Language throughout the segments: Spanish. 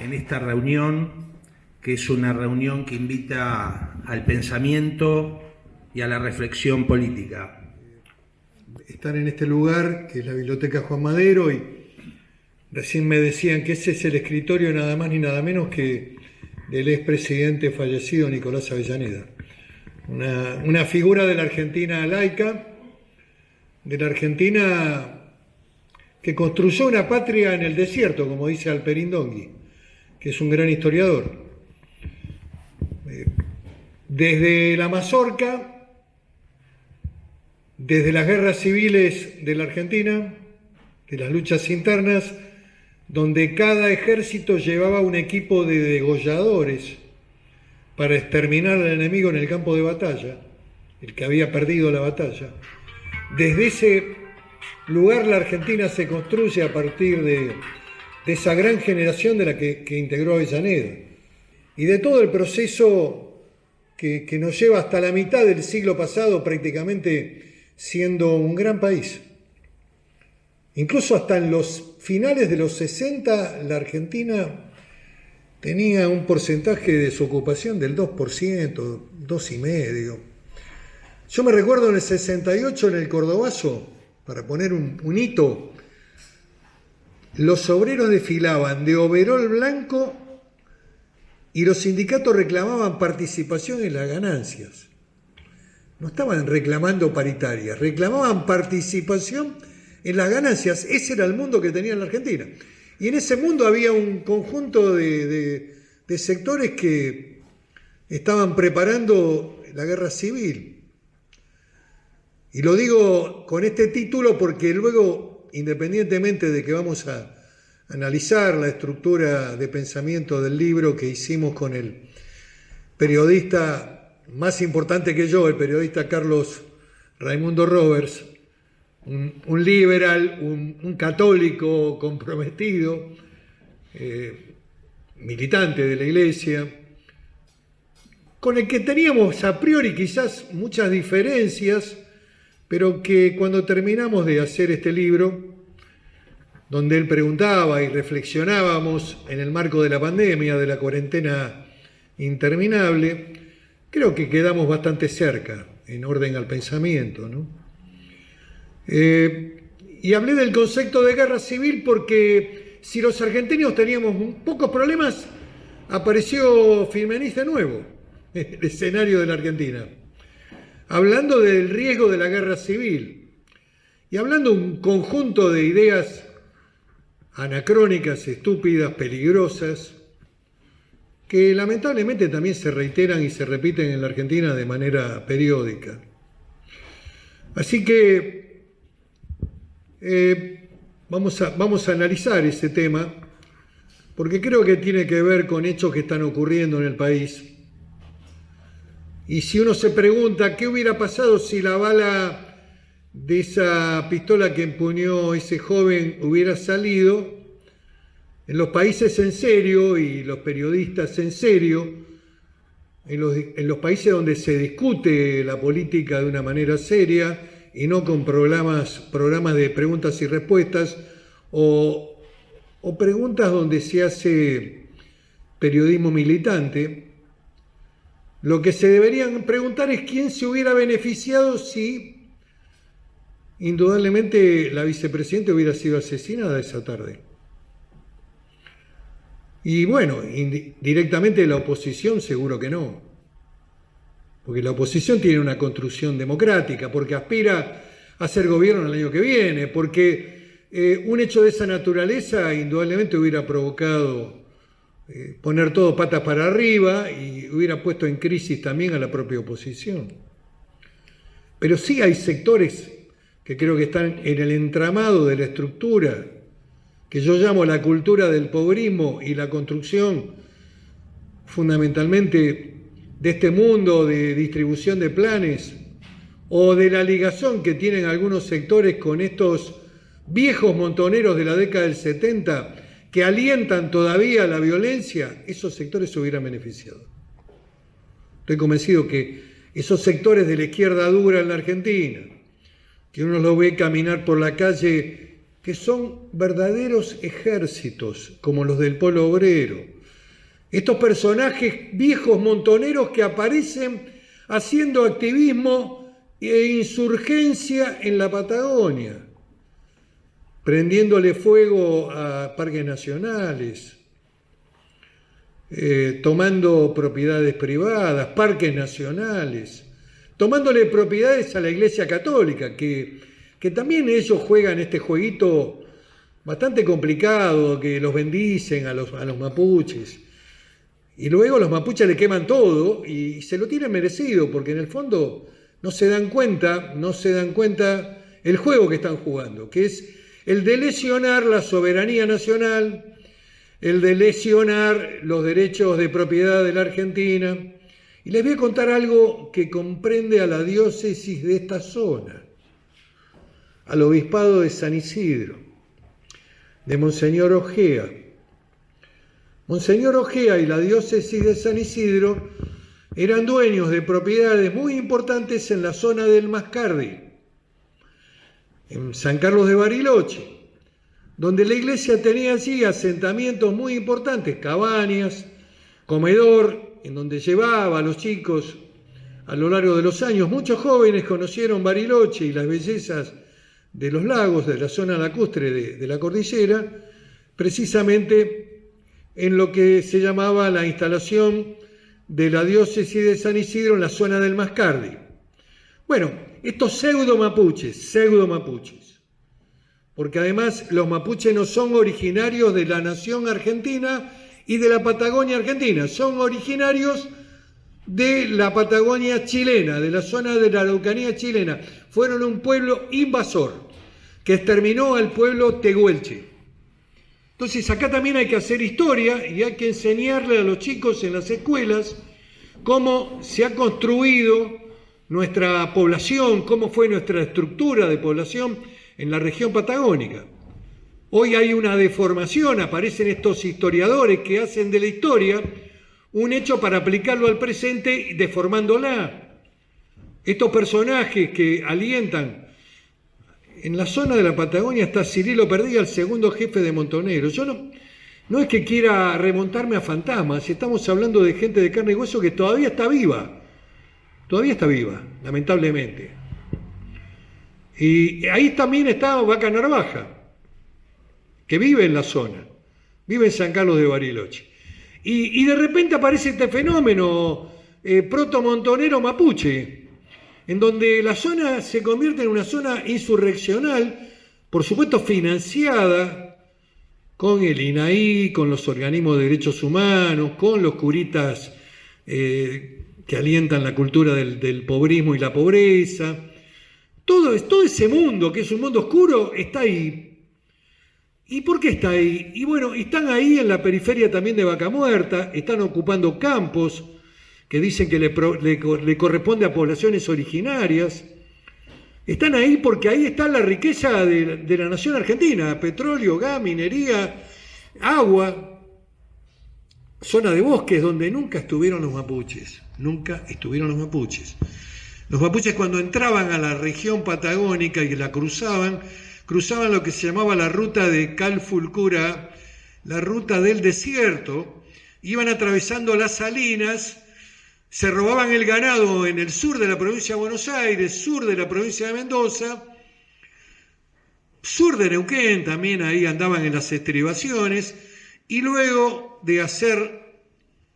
en esta reunión, que es una reunión que invita al pensamiento y a la reflexión política. Estar en este lugar, que es la Biblioteca Juan Madero, y recién me decían que ese es el escritorio nada más ni nada menos que del expresidente fallecido Nicolás Avellaneda. Una figura de la Argentina laica, de la Argentina que construyó una patria en el desierto, como dice Alperín Dongui, que es un gran historiador. Desde la mazorca, desde las guerras civiles de la Argentina, de las luchas internas, donde cada ejército llevaba un equipo de degolladores para exterminar al enemigo en el campo de batalla, el que había perdido la batalla. Desde ese lugar la Argentina se construye a partir de esa gran generación de la que integró Avellaneda y de todo el proceso que nos lleva hasta la mitad del siglo pasado prácticamente siendo un gran país. Incluso hasta en los finales de los 60 la Argentina tenía un porcentaje de desocupación del 2%, 2,5%. Yo me recuerdo en el 68 en el Cordobazo, para poner un hito, los obreros desfilaban de overol blanco y los sindicatos reclamaban participación en las ganancias. No estaban reclamando paritarias, reclamaban participación en las ganancias. Ese era el mundo que tenía la Argentina. Y en ese mundo había un conjunto de sectores que estaban preparando la guerra civil. Y lo digo con este título porque luego, independientemente de que vamos a analizar la estructura de pensamiento del libro que hicimos con el periodista más importante que yo, el periodista Carlos Raimundo Roberts, un liberal, un católico comprometido, militante de la Iglesia, con el que teníamos a priori quizás muchas diferencias, pero que cuando terminamos de hacer este libro, donde él preguntaba y reflexionábamos en el marco de la pandemia, de la cuarentena interminable, creo que quedamos bastante cerca en orden al pensamiento, ¿no? Y hablé del concepto de guerra civil porque si los argentinos teníamos pocos problemas, apareció Firmenich de nuevo en el escenario de la Argentina, hablando del riesgo de la guerra civil y hablando un conjunto de ideas anacrónicas, estúpidas, peligrosas, que lamentablemente también se reiteran y se repiten en la Argentina de manera periódica. Así que vamos a analizar ese tema, porque creo que tiene que ver con hechos que están ocurriendo en el país. Y si uno se pregunta qué hubiera pasado si la bala de esa pistola que empuñó ese joven hubiera salido, en los países en serio y los periodistas en serio, en los países donde se discute la política de una manera seria y no con programas de preguntas y respuestas o preguntas donde se hace periodismo militante, lo que se deberían preguntar es quién se hubiera beneficiado si indudablemente la vicepresidenta hubiera sido asesinada esa tarde. Y bueno, directamente la oposición seguro que no, porque la oposición tiene una construcción democrática, porque aspira a ser gobierno el año que viene, porque un hecho de esa naturaleza indudablemente hubiera provocado poner todo patas para arriba y hubiera puesto en crisis también a la propia oposición. Pero sí hay sectores que creo que están en el entramado de la estructura, que yo llamo la cultura del pobrismo y la construcción fundamentalmente de este mundo de distribución de planes o de la ligación que tienen algunos sectores con estos viejos montoneros de la década del 70 que alientan todavía la violencia, esos sectores se hubieran beneficiado. Estoy convencido que esos sectores de la izquierda dura en la Argentina, que uno los ve caminar por la calle, que son verdaderos ejércitos, como los del Polo Obrero, Estos personajes viejos montoneros que aparecen haciendo activismo e insurgencia en la Patagonia, prendiéndole fuego a parques nacionales, tomando propiedades privadas, parques nacionales, tomándole propiedades a la Iglesia Católica, que también ellos juegan este jueguito bastante complicado, que los bendicen a los mapuches. Y luego los mapuches le queman todo y se lo tienen merecido, porque en el fondo no se dan cuenta el juego que están jugando, que es el de lesionar la soberanía nacional, el de lesionar los derechos de propiedad de la Argentina. Y les voy a contar algo que comprende a la diócesis de esta zona, al obispado de San Isidro, de Monseñor Ojea. Monseñor Ojea y la diócesis de San Isidro eran dueños de propiedades muy importantes en la zona del Mascardi, en San Carlos de Bariloche, donde la iglesia tenía allí asentamientos muy importantes, cabañas, comedor, en donde llevaba a los chicos a lo largo de los años. Muchos jóvenes conocieron Bariloche y las bellezas de los lagos, de la zona lacustre de la cordillera, precisamente en lo que se llamaba la instalación de la diócesis de San Isidro en la zona del Mascardi. Bueno, estos pseudo mapuches, porque además los mapuches no son originarios de la nación argentina y de la Patagonia argentina, son originarios de la Patagonia chilena, de la zona de la Araucanía chilena. Fueron un pueblo invasor que exterminó al pueblo tehuelche. Entonces acá también hay que hacer historia y hay que enseñarle a los chicos en las escuelas cómo se ha construido nuestra población, cómo fue nuestra estructura de población en la región patagónica. Hoy hay una deformación, aparecen estos historiadores que hacen de la historia un hecho para aplicarlo al presente deformándola. Estos personajes que alientan. En la zona de la Patagonia está Cirilo Perdía, el segundo jefe de Montoneros. Yo no es que quiera remontarme a fantasmas, estamos hablando de gente de carne y hueso que todavía está viva, lamentablemente. Y ahí también está Vaca Narvaja, que vive en la zona, vive en San Carlos de Bariloche. Y de repente aparece este fenómeno proto-montonero mapuche, en donde la zona se convierte en una zona insurreccional, por supuesto financiada con el INAI, con los organismos de derechos humanos, con los curitas que alientan la cultura del pobrismo y la pobreza. Todo ese mundo, que es un mundo oscuro, está ahí. ¿Y por qué está ahí? Y bueno, están ahí en la periferia también de Vaca Muerta, están ocupando campos que dicen que le corresponde a poblaciones originarias. Están ahí porque ahí está la riqueza de la nación argentina: petróleo, gas, minería, agua, zona de bosques donde nunca estuvieron los mapuches. Los mapuches, cuando entraban a la región patagónica y la cruzaban lo que se llamaba la ruta de Calfulcura, la ruta del desierto, iban atravesando las salinas, se robaban el ganado en el sur de la provincia de Buenos Aires, sur de la provincia de Mendoza, sur de Neuquén, también ahí andaban en las estribaciones, y luego de hacer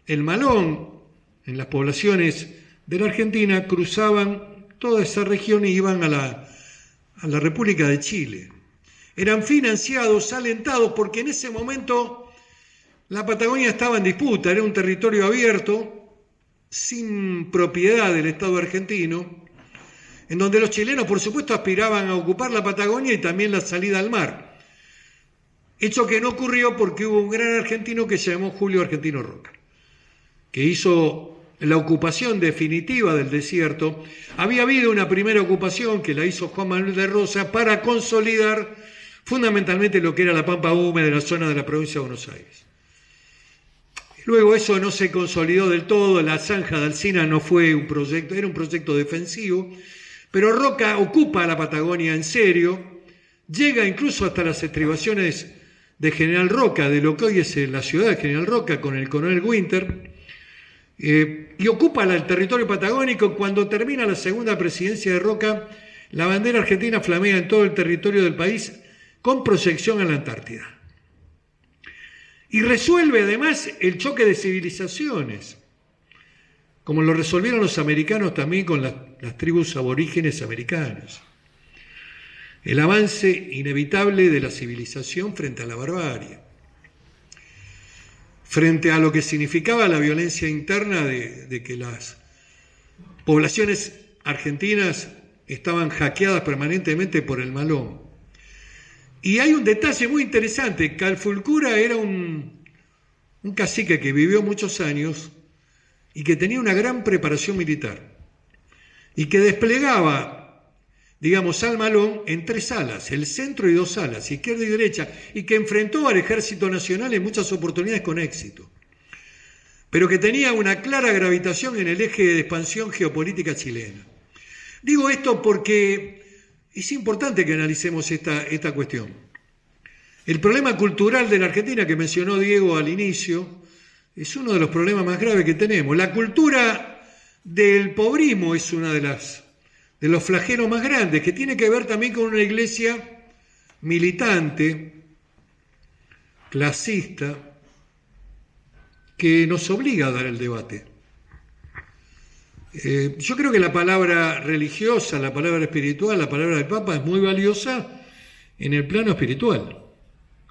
el malón en las poblaciones de la Argentina, cruzaban toda esa región y iban a la República de Chile. Eran financiados, alentados, porque en ese momento la Patagonia estaba en disputa, era un territorio abierto, sin propiedad del Estado argentino, en donde los chilenos, por supuesto, aspiraban a ocupar la Patagonia y también la salida al mar. Hecho que no ocurrió porque hubo un gran argentino que se llamó Julio Argentino Roca, que hizo la ocupación definitiva del desierto. Había habido una primera ocupación que la hizo Juan Manuel de Rosas para consolidar fundamentalmente lo que era la pampa húmeda de la zona de la provincia de Buenos Aires. Luego eso no se consolidó del todo, la zanja de Alsina no fue un proyecto, era un proyecto defensivo, pero Roca ocupa la Patagonia en serio, llega incluso hasta las estribaciones de General Roca, de lo que hoy es la ciudad de General Roca, con el coronel Winter, y ocupa el territorio patagónico. Cuando termina la segunda presidencia de Roca, la bandera argentina flamea en todo el territorio del país con proyección a la Antártida. Y resuelve además el choque de civilizaciones, como lo resolvieron los americanos también con las tribus aborígenes americanas. El avance inevitable de la civilización frente a la barbarie, frente a lo que significaba la violencia interna de que las poblaciones argentinas estaban hackeadas permanentemente por el Malón. Y hay un detalle muy interesante: Calfulcura era un cacique que vivió muchos años y que tenía una gran preparación militar y que desplegaba, digamos, al Malón en 3 alas, el centro y 2 alas, izquierda y derecha, y que enfrentó al Ejército Nacional en muchas oportunidades con éxito, pero que tenía una clara gravitación en el eje de expansión geopolítica chilena. Digo esto porque es importante que analicemos esta cuestión. El problema cultural de la Argentina, que mencionó Diego al inicio, es uno de los problemas más graves que tenemos. La cultura del pobrismo es una de los flagelos más grandes, que tiene que ver también con una iglesia militante, clasista, que nos obliga a dar el debate. Yo creo que la palabra religiosa, la palabra espiritual, la palabra del Papa es muy valiosa en el plano espiritual.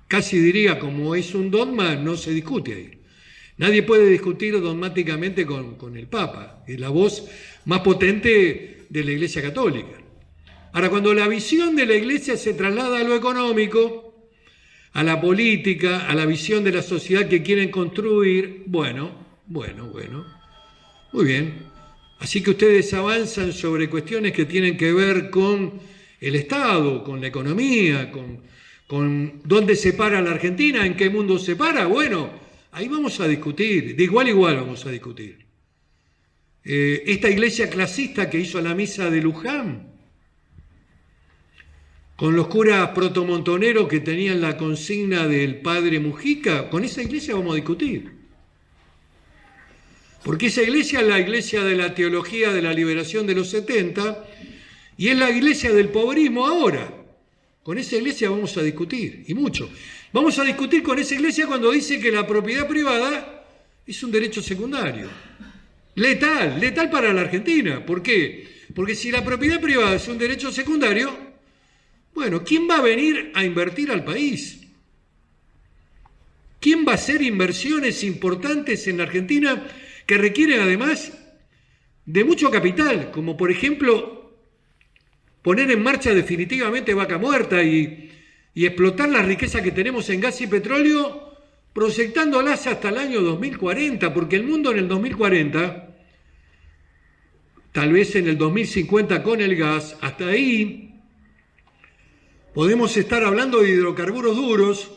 Casi diría, como es un dogma, no se discute ahí. Nadie puede discutir dogmáticamente con el Papa, es la voz más potente de la Iglesia Católica. Ahora, cuando la visión de la Iglesia se traslada a lo económico, a la política, a la visión de la sociedad que quieren construir, bueno, muy bien. Así que ustedes avanzan sobre cuestiones que tienen que ver con el Estado, con la economía, con dónde se para la Argentina, en qué mundo se para. Bueno, ahí vamos a discutir, de igual a igual vamos a discutir. Esta iglesia clasista que hizo la misa de Luján, con los curas protomontoneros que tenían la consigna del padre Mujica, con esa iglesia vamos a discutir. Porque esa iglesia es la iglesia de la teología de la liberación de los 70 y es la iglesia del pobrismo ahora. Con esa iglesia vamos a discutir, y mucho. Vamos a discutir con esa iglesia cuando dice que la propiedad privada es un derecho secundario. Letal para la Argentina. ¿Por qué? Porque si la propiedad privada es un derecho secundario, bueno, ¿quién va a venir a invertir al país? ¿Quién va a hacer inversiones importantes en la Argentina que requieren además de mucho capital? Como por ejemplo poner en marcha definitivamente Vaca Muerta y explotar las riquezas que tenemos en gas y petróleo, proyectándolas hasta el año 2040, porque el mundo en el 2040, tal vez en el 2050 con el gas, hasta ahí podemos estar hablando de hidrocarburos duros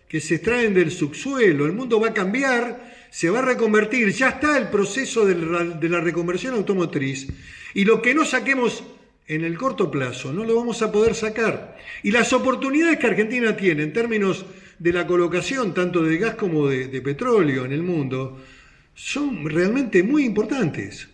que se extraen del subsuelo. El mundo va a cambiar, se va a reconvertir, ya está el proceso de la reconversión automotriz, y lo que no saquemos en el corto plazo no lo vamos a poder sacar. Y las oportunidades que Argentina tiene en términos de la colocación tanto de gas como de petróleo en el mundo son realmente muy importantes.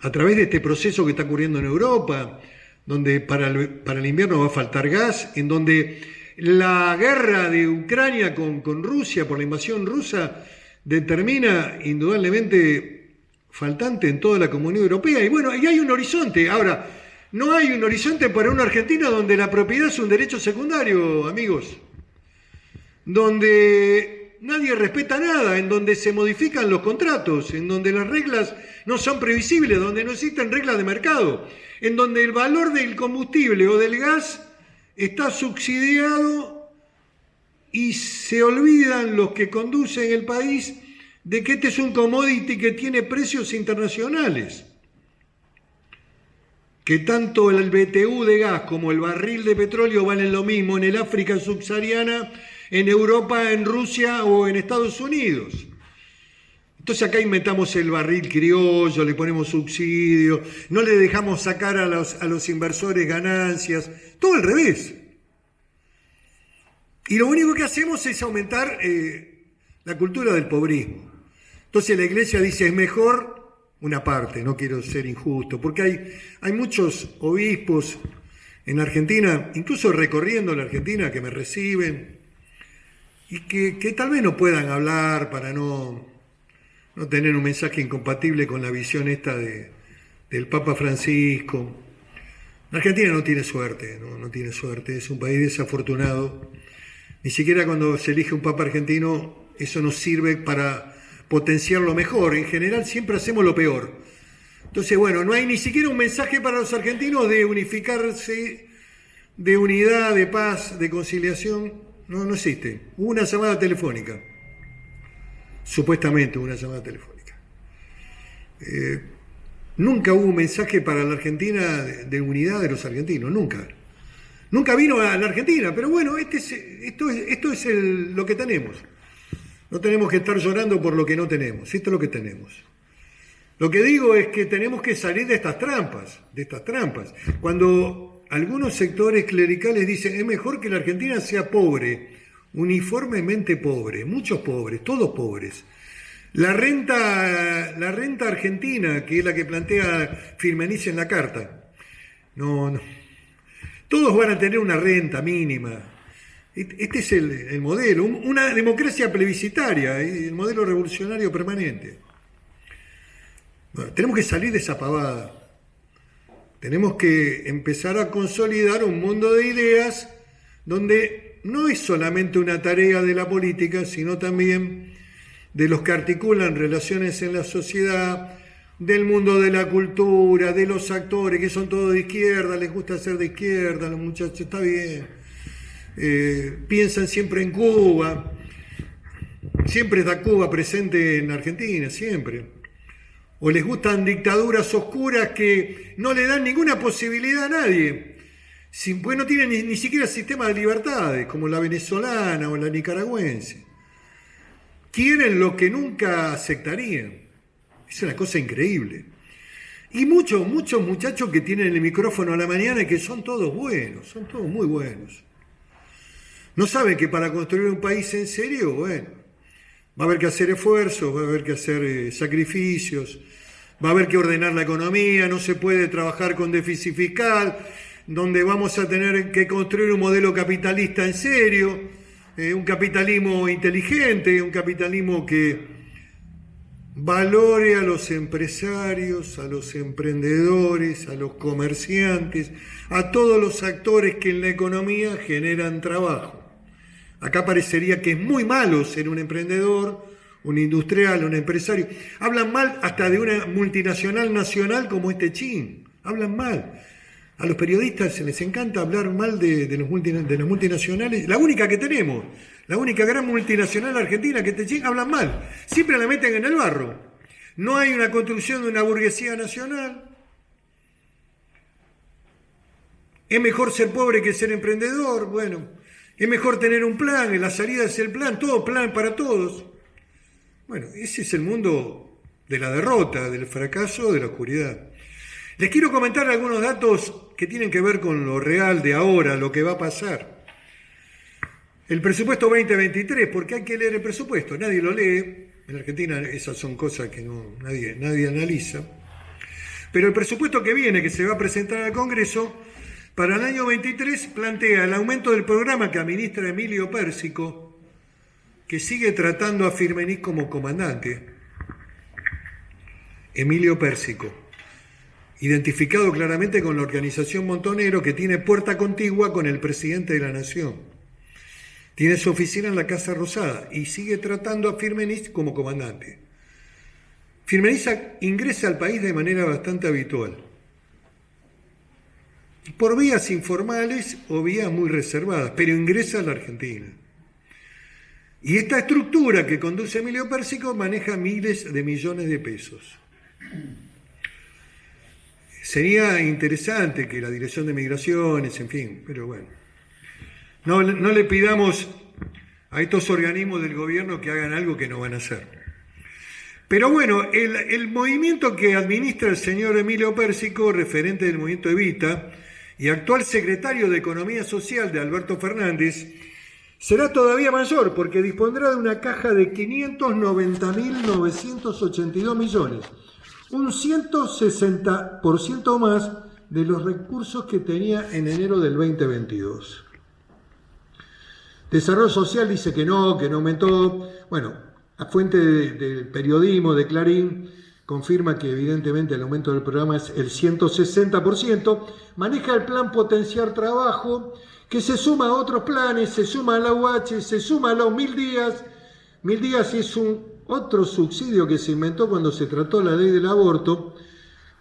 A través de este proceso que está ocurriendo en Europa, donde para el invierno va a faltar gas, en donde la guerra de Ucrania con Rusia por la invasión rusa determina indudablemente faltante en toda la Comunidad Europea. Y bueno, y hay un horizonte. Ahora, no hay un horizonte para una Argentina donde la propiedad es un derecho secundario, amigos. Donde nadie respeta nada, en donde se modifican los contratos, en donde las reglas no son previsibles, donde no existen reglas de mercado, en donde el valor del combustible o del gas está subsidiado y se olvidan los que conducen el país de que este es un commodity que tiene precios internacionales, que tanto el BTU de gas como el barril de petróleo valen lo mismo en el África subsahariana, en Europa, en Rusia o en Estados Unidos. Entonces acá inventamos el barril criollo, le ponemos subsidios, no le dejamos sacar a los inversores ganancias, todo al revés. Y lo único que hacemos es aumentar la cultura del pobrismo. Entonces la iglesia dice, es mejor una parte, no quiero ser injusto, porque hay muchos obispos en Argentina, incluso recorriendo la Argentina, que me reciben y que tal vez no puedan hablar para no tener un mensaje incompatible con la visión esta del Papa Francisco. La Argentina no tiene suerte, no tiene suerte, es un país desafortunado. Ni siquiera cuando se elige un Papa argentino eso nos sirve para potenciar lo mejor. En general siempre hacemos lo peor. Entonces, bueno, no hay ni siquiera un mensaje para los argentinos de unificarse, de unidad, de paz, de conciliación. No existe. Hubo una llamada telefónica. Supuestamente una llamada telefónica. Nunca hubo un mensaje para la Argentina de unidad de los argentinos, nunca. Nunca vino a la Argentina, pero bueno, esto es lo que tenemos. No tenemos que estar llorando por lo que no tenemos, esto es lo que tenemos. Lo que digo es que tenemos que salir de estas trampas. Cuando algunos sectores clericales dicen, es mejor que la Argentina sea pobre, uniformemente pobre, muchos pobres, todos pobres. La renta argentina, que es la que plantea Firmenich en la carta, no. Todos van a tener una renta mínima. Este es el modelo, una democracia plebiscitaria, el modelo revolucionario permanente. Bueno, tenemos que salir de esa pavada. Tenemos que empezar a consolidar un mundo de ideas donde no es solamente una tarea de la política, sino también de los que articulan relaciones en la sociedad, del mundo de la cultura, de los actores, que son todos de izquierda, les gusta ser de izquierda, los muchachos, está bien. Piensan siempre en Cuba, siempre está Cuba presente en Argentina, siempre. O les gustan dictaduras oscuras que no le dan ninguna posibilidad a nadie, pues no tienen ni siquiera sistema de libertades, como la venezolana o la nicaragüense. Quieren lo que nunca aceptarían. Es una cosa increíble. Y muchos muchachos que tienen el micrófono a la mañana y que son todos buenos, son todos muy buenos. No saben que para construir un país en serio, bueno, va a haber que hacer esfuerzos, va a haber que hacer sacrificios, va a haber que ordenar la economía, no se puede trabajar con déficit fiscal, donde vamos a tener que construir un modelo capitalista en serio, un capitalismo inteligente, un capitalismo que valore a los empresarios, a los emprendedores, a los comerciantes, a todos los actores que en la economía generan trabajo. Acá parecería que es muy malo ser un emprendedor, un industrial, un empresario. Hablan mal hasta de una multinacional nacional como Chin. Hablan mal. A los periodistas les encanta hablar mal de las multinacionales. La única que tenemos, la única gran multinacional argentina que es Chin, hablan mal. Siempre la meten en el barro. No hay una construcción de una burguesía nacional. Es mejor ser pobre que ser emprendedor. Bueno, es mejor tener un plan, la salida es el plan, todo plan para todos. Bueno, ese es el mundo de la derrota, del fracaso, de la oscuridad. Les quiero comentar algunos datos que tienen que ver con lo real de ahora, lo que va a pasar. El presupuesto 2023, porque hay que leer el presupuesto, nadie lo lee. En Argentina esas son cosas que nadie analiza. Pero el presupuesto que viene, que se va a presentar al Congreso, para el año 23 plantea el aumento del programa que administra Emilio Pérsico, que sigue tratando a Firmenich como comandante. Emilio Pérsico, identificado claramente con la organización Montonero, que tiene puerta contigua con el presidente de la Nación. Tiene su oficina en la Casa Rosada y sigue tratando a Firmenich como comandante. Firmenich ingresa al país de manera bastante habitual, por vías informales o vías muy reservadas, pero ingresa a la Argentina. Y esta estructura que conduce Emilio Pérsico maneja miles de millones de pesos. Sería interesante que la Dirección de Migraciones, en fin, pero bueno, no le pidamos a estos organismos del gobierno que hagan algo que no van a hacer. Pero bueno, el movimiento que administra el señor Emilio Pérsico, referente del movimiento Evita, y actual secretario de Economía Social de Alberto Fernández, será todavía mayor porque dispondrá de una caja de 590.982 millones, un 160% más de los recursos que tenía en enero del 2022. Desarrollo Social dice que no aumentó. Bueno, a fuente del periodismo de Clarín confirma que evidentemente el aumento del programa es el 160%, maneja el plan Potenciar Trabajo, que se suma a otros planes, se suma a la UH, se suma a los 1000 días. 1000 días es otro subsidio que se inventó cuando se trató la ley del aborto,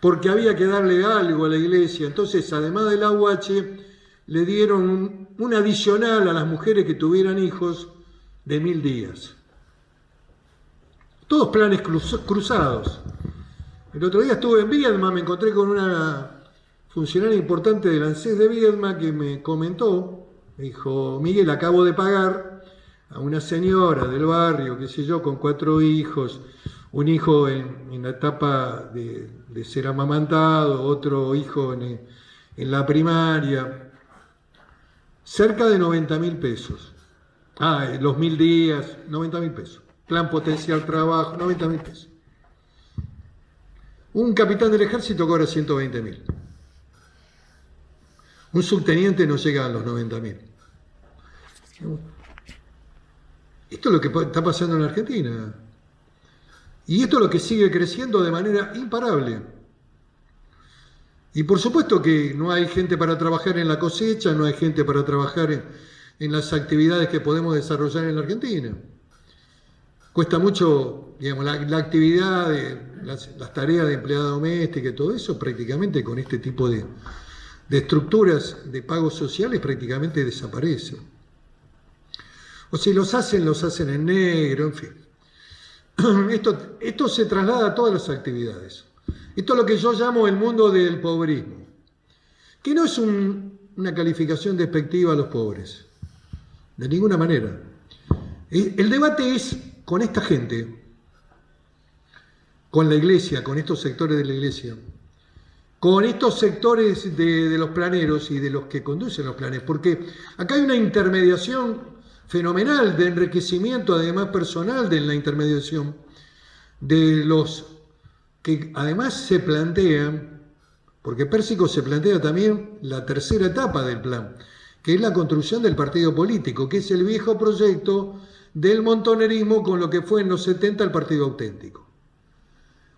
porque había que darle algo a la iglesia. Entonces, además de la UH, le dieron un adicional a las mujeres que tuvieran hijos de 1000 días. Todos planes cruzados. El otro día estuve en Viedma, me encontré con una funcionaria importante del ANSES de Viedma que me comentó, me dijo: Miguel, acabo de pagar a una señora del barrio, qué sé yo, con 4 hijos, un hijo en la etapa de ser amamantado, otro hijo en la primaria, cerca de 90.000 pesos. Los 1000 días, 90.000 pesos. Plan Potenciar Trabajo, 90.000 pesos. Un capitán del ejército cobra 120.000. Un subteniente no llega a los 90.000. Esto es lo que está pasando en la Argentina. Y esto es lo que sigue creciendo de manera imparable. Y por supuesto que no hay gente para trabajar en la cosecha, no hay gente para trabajar en las actividades que podemos desarrollar en la Argentina. Cuesta mucho, digamos, la actividad, las tareas de empleada doméstica y todo eso, prácticamente con este tipo de estructuras de pagos sociales prácticamente desaparecen. O si los hacen en negro, en fin. Esto se traslada a todas las actividades. Esto es lo que yo llamo el mundo del pobrismo, que no es una calificación despectiva a los pobres, de ninguna manera. El debate es con esta gente, con la iglesia, con estos sectores de la iglesia, con estos sectores de los planeros y de los que conducen los planes, porque acá hay una intermediación fenomenal de enriquecimiento, además personal de la intermediación, de los que además se plantean, porque Pérsico se plantea también la tercera etapa del plan, que es la construcción del partido político, que es el viejo proyecto del montonerismo con lo que fue en los 70 el partido auténtico.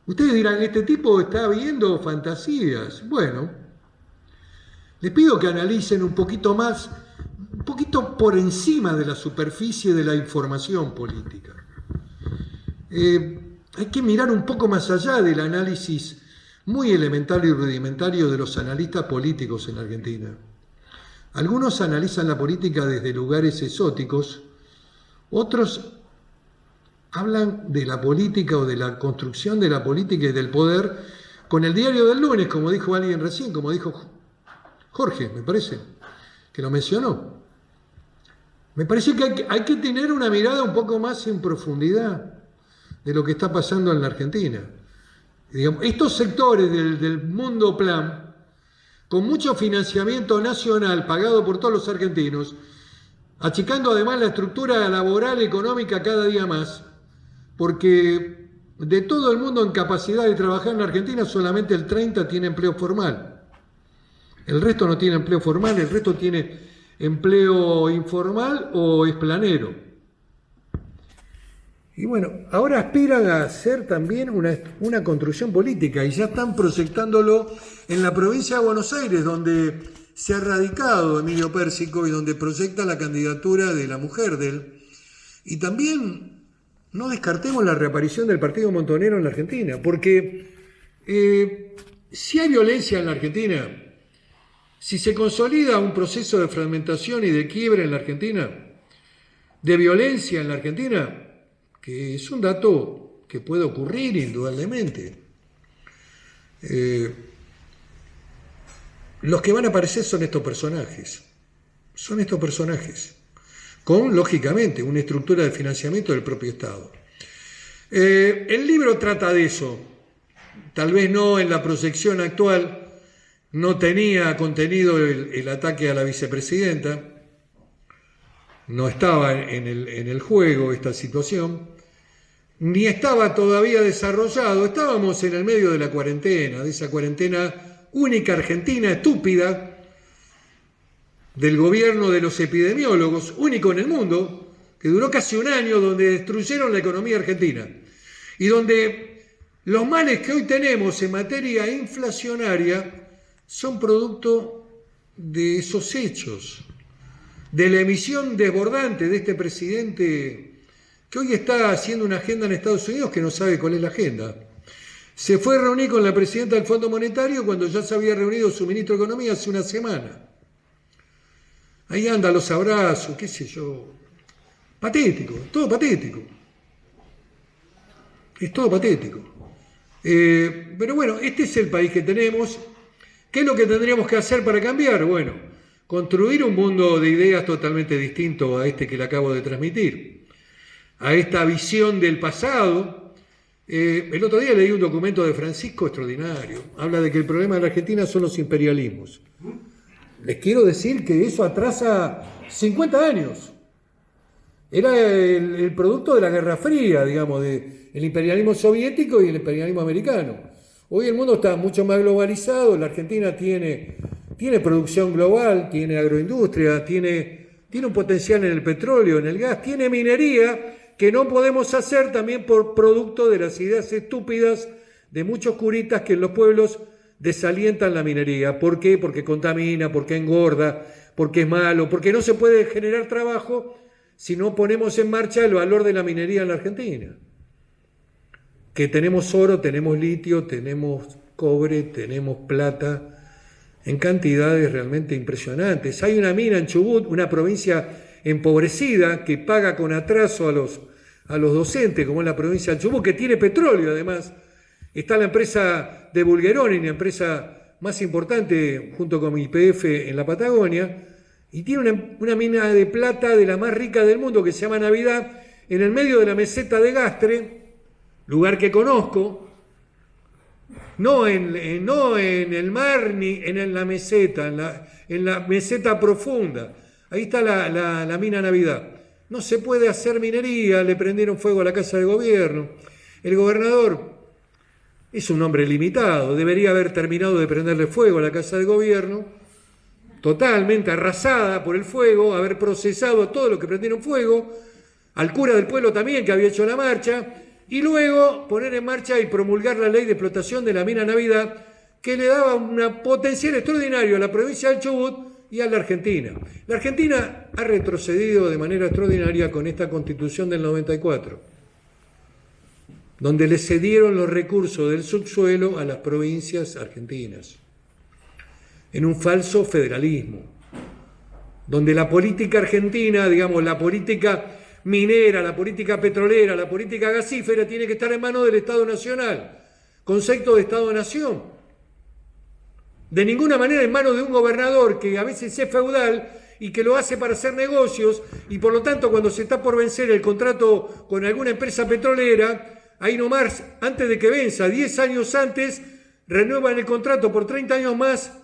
Ustedes dirán, este tipo está viendo fantasías. Bueno, les pido que analicen un poquito más, un poquito por encima de la superficie de la información política. Hay que mirar un poco más allá del análisis muy elemental y rudimentario de los analistas políticos en Argentina. Algunos analizan la política desde lugares exóticos, otros hablan de la política o de la construcción de la política y del poder con el diario del lunes, como dijo alguien recién, como dijo Jorge, me parece, que lo mencionó. Me parece que hay que tener una mirada un poco más en profundidad de lo que está pasando en la Argentina. Digamos, estos sectores del mundo plan, con mucho financiamiento nacional pagado por todos los argentinos, achicando además la estructura laboral económica cada día más, porque de todo el mundo en capacidad de trabajar en la Argentina, solamente el 30% tiene empleo formal. El resto no tiene empleo formal, el resto tiene empleo informal o es planero. Y bueno, ahora aspiran a hacer también una construcción política y ya están proyectándolo en la provincia de Buenos Aires, donde se ha radicado Emilio Pérsico y donde proyecta la candidatura de la mujer de él. Y también no descartemos la reaparición del partido montonero en la Argentina, porque si hay violencia en la Argentina, si se consolida un proceso de fragmentación y de quiebre en la Argentina, de violencia en la Argentina, que es un dato que puede ocurrir indudablemente. Los que van a aparecer son estos personajes, con, lógicamente, una estructura de financiamiento del propio Estado. El libro trata de eso, tal vez no en la proyección actual, no tenía contenido el ataque a la vicepresidenta, no estaba en el juego esta situación, ni estaba todavía desarrollado, estábamos en el medio de la cuarentena, de esa cuarentena única argentina, estúpida, del gobierno de los epidemiólogos, único en el mundo, que duró casi un año, donde destruyeron la economía argentina y donde los males que hoy tenemos en materia inflacionaria son producto de esos hechos, de la emisión desbordante de este presidente que hoy está haciendo una agenda en Estados Unidos que no sabe cuál es la agenda. Se fue a reunir con la presidenta del Fondo Monetario cuando ya se había reunido su ministro de Economía hace una semana. Ahí anda los abrazos, qué sé yo. Patético, todo patético. Es todo patético. Pero bueno, este es el país que tenemos. ¿Qué es lo que tendríamos que hacer para cambiar? Bueno, construir un mundo de ideas totalmente distinto a este que le acabo de transmitir, a esta visión del pasado. El otro día leí un documento de Francisco extraordinario. Habla de que el problema de la Argentina son los imperialismos. Les quiero decir que eso atrasa 50 años. Era el producto de la Guerra Fría, digamos, del imperialismo soviético y el imperialismo americano. Hoy el mundo está mucho más globalizado. La Argentina tiene producción global, tiene agroindustria, tiene un potencial en el petróleo, en el gas, tiene minería que no podemos hacer también por producto de las ideas estúpidas de muchos curitas que en los pueblos desalientan la minería. ¿Por qué? Porque contamina, porque engorda, porque es malo, porque no se puede generar trabajo si no ponemos en marcha el valor de la minería en la Argentina. Que tenemos oro, tenemos litio, tenemos cobre, tenemos plata, en cantidades realmente impresionantes. Hay una mina en Chubut, una provincia empobrecida, que paga con atraso a los docentes, como es la provincia de Chubut, que tiene petróleo además. Está la empresa de Bulgeroni, la empresa más importante junto con YPF en la Patagonia, y tiene una mina de plata de la más rica del mundo que se llama Navidad, en el medio de la meseta de Gastre, lugar que conozco, no en el mar ni en la meseta, en la meseta profunda. Ahí está la mina Navidad. No se puede hacer minería, le prendieron fuego a la casa de gobierno. El gobernador es un hombre limitado, debería haber terminado de prenderle fuego a la casa de gobierno, totalmente arrasada por el fuego, haber procesado todo lo que prendieron fuego, al cura del pueblo también que había hecho la marcha, y luego poner en marcha y promulgar la ley de explotación de la mina Navidad, que le daba un potencial extraordinario a la provincia del Chubut y a la Argentina. La Argentina ha retrocedido de manera extraordinaria con esta Constitución del 94, donde le cedieron los recursos del subsuelo a las provincias argentinas, en un falso federalismo, donde la política argentina, digamos, la política minera, la política petrolera, la política gasífera tiene que estar en manos del Estado Nacional, concepto de Estado-Nación. De ninguna manera en manos de un gobernador que a veces es feudal y que lo hace para hacer negocios, y por lo tanto cuando se está por vencer el contrato con alguna empresa petrolera, ahí nomás, antes de que venza, 10 años antes, renuevan el contrato por 30 años más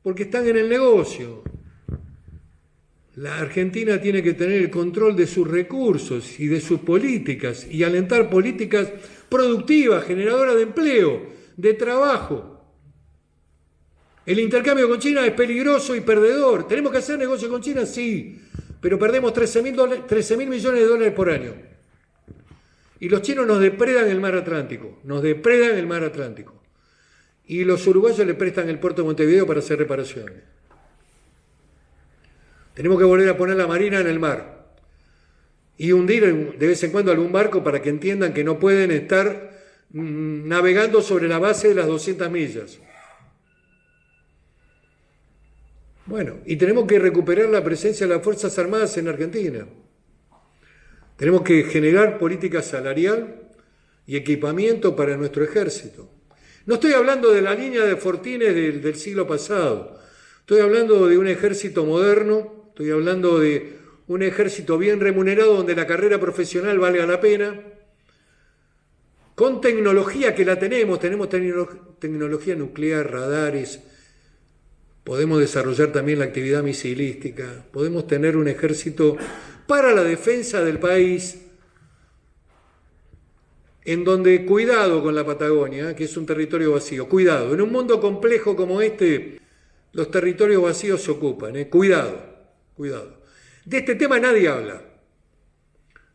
porque están en el negocio. La Argentina tiene que tener el control de sus recursos y de sus políticas y alentar políticas productivas, generadoras de empleo, de trabajo. El intercambio con China es peligroso y perdedor. ¿Tenemos que hacer negocio con China? Sí, pero perdemos 13.000 millones de dólares por año. Y los chinos nos depredan el mar Atlántico, Y los uruguayos le prestan el puerto de Montevideo para hacer reparaciones. Tenemos que volver a poner la marina en el mar y hundir de vez en cuando algún barco para que entiendan que no pueden estar navegando sobre la base de las 200 millas. Bueno, y tenemos que recuperar la presencia de las Fuerzas Armadas en Argentina. Tenemos que generar política salarial y equipamiento para nuestro ejército. No estoy hablando de la línea de Fortines del siglo pasado. Estoy hablando de un ejército moderno, estoy hablando de un ejército bien remunerado donde la carrera profesional valga la pena, con tecnología que la tenemos tecnología nuclear, radares, podemos desarrollar también la actividad misilística, podemos tener un ejército para la defensa del país, en donde, cuidado con la Patagonia, que es un territorio vacío, cuidado, en un mundo complejo como este, los territorios vacíos se ocupan, cuidado, cuidado. De este tema nadie habla.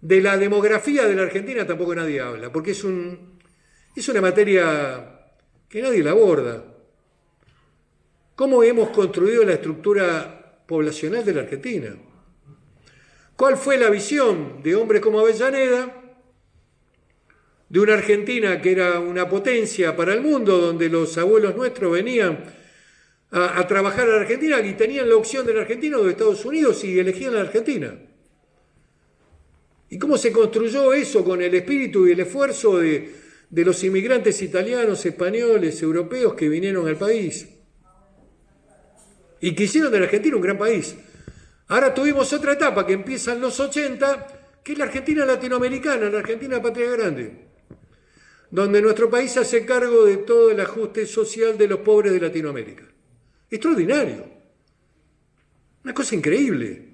De la demografía de la Argentina tampoco nadie habla, porque es una materia que nadie la aborda. ¿Cómo hemos construido la estructura poblacional de la Argentina? ¿Cuál fue la visión de hombres como Avellaneda, de una Argentina que era una potencia para el mundo, donde los abuelos nuestros venían a trabajar a la Argentina y tenían la opción de la Argentina o de Estados Unidos y elegían la Argentina? ¿Y cómo se construyó eso con el espíritu y el esfuerzo de los inmigrantes italianos, españoles, europeos que vinieron al país? Y que hicieron de la Argentina un gran país. Ahora tuvimos otra etapa que empieza en los 80, que es la Argentina latinoamericana, la Argentina patria grande, donde nuestro país se hace cargo de todo el ajuste social de los pobres de Latinoamérica. Extraordinario. Una cosa increíble.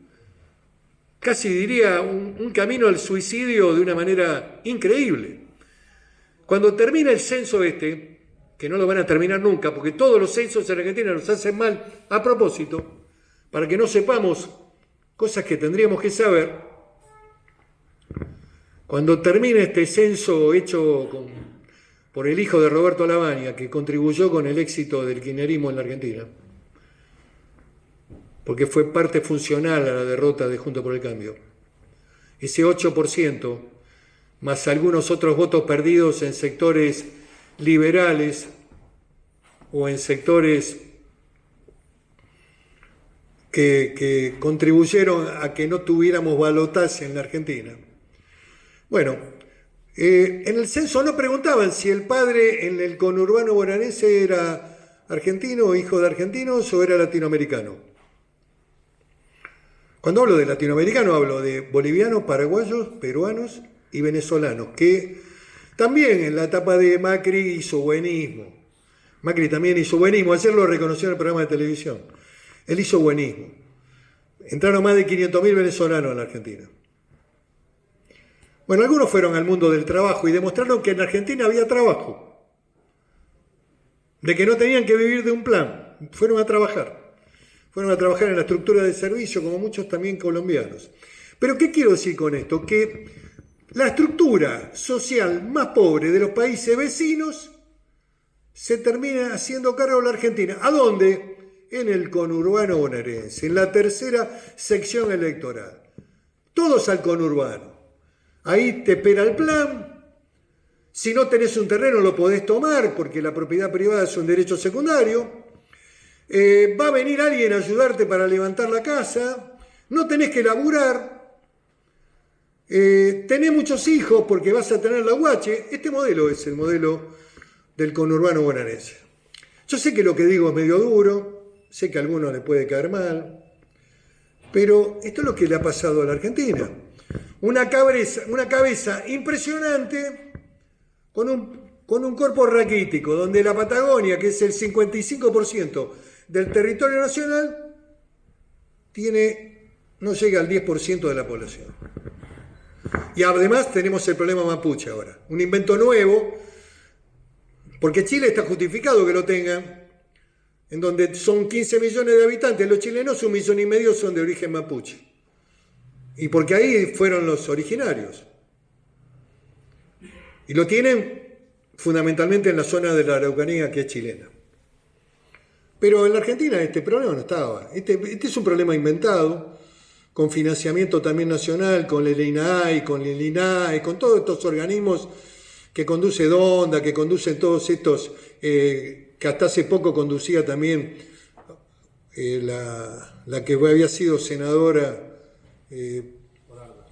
Casi diría un camino al suicidio de una manera increíble. Cuando termina el censo que no lo van a terminar nunca, porque todos los censos en Argentina nos hacen mal a propósito, para que no sepamos cosas que tendríamos que saber. Cuando termine este censo hecho por el hijo de Roberto Lavagna, que contribuyó con el éxito del kirchnerismo en la Argentina, porque fue parte funcional a la derrota de Juntos por el Cambio, ese 8%, más algunos otros votos perdidos en sectores liberales o en sectores que contribuyeron a que no tuviéramos balotaje en la Argentina. Bueno, en el censo no preguntaban si el padre en el conurbano bonaerense era argentino, hijo de argentinos, o era latinoamericano. Cuando hablo de latinoamericano hablo de bolivianos, paraguayos, peruanos y venezolanos, que también en la etapa de Macri hizo buenismo. Macri también hizo buenismo, ayer lo reconoció en el programa de televisión. Él hizo buenismo. Entraron más de 500.000 venezolanos en la Argentina. Bueno, algunos fueron al mundo del trabajo y demostraron que en Argentina había trabajo, de que no tenían que vivir de un plan, fueron a trabajar en la estructura de servicio, como muchos también colombianos. Pero ¿qué quiero decir con esto? Que la estructura social más pobre de los países vecinos se termina haciendo cargo de la Argentina. ¿A dónde? En el conurbano bonaerense, en la tercera sección electoral. Todos al conurbano. Ahí te espera el plan. Si no tenés un terreno lo podés tomar porque la propiedad privada es un derecho secundario. Va a venir alguien a ayudarte para levantar la casa. No tenés que laburar. Tenés muchos hijos porque vas a tener la guache. Este modelo es el modelo del conurbano bonaerense. Yo sé que lo que digo es medio duro. Sé que a algunos le puede caer mal. Pero esto es lo que le ha pasado a la Argentina. Una cabeza impresionante con un cuerpo raquítico, donde la Patagonia, que es el 55% del territorio nacional, no llega al 10% de la población. Y además tenemos el problema mapuche ahora, un invento nuevo, porque Chile está justificado que lo tenga, en donde son 15 millones de habitantes, los chilenos 1,5 millones son de origen mapuche. Y porque ahí fueron los originarios. Y lo tienen fundamentalmente en la zona de la Araucanía, que es chilena. Pero en la Argentina este problema no estaba. Este es un problema inventado, con financiamiento también nacional, con el INAI, con el INAE, con todos estos organismos que conduce Donda, que conducen todos estos, que hasta hace poco conducía también la que había sido senadora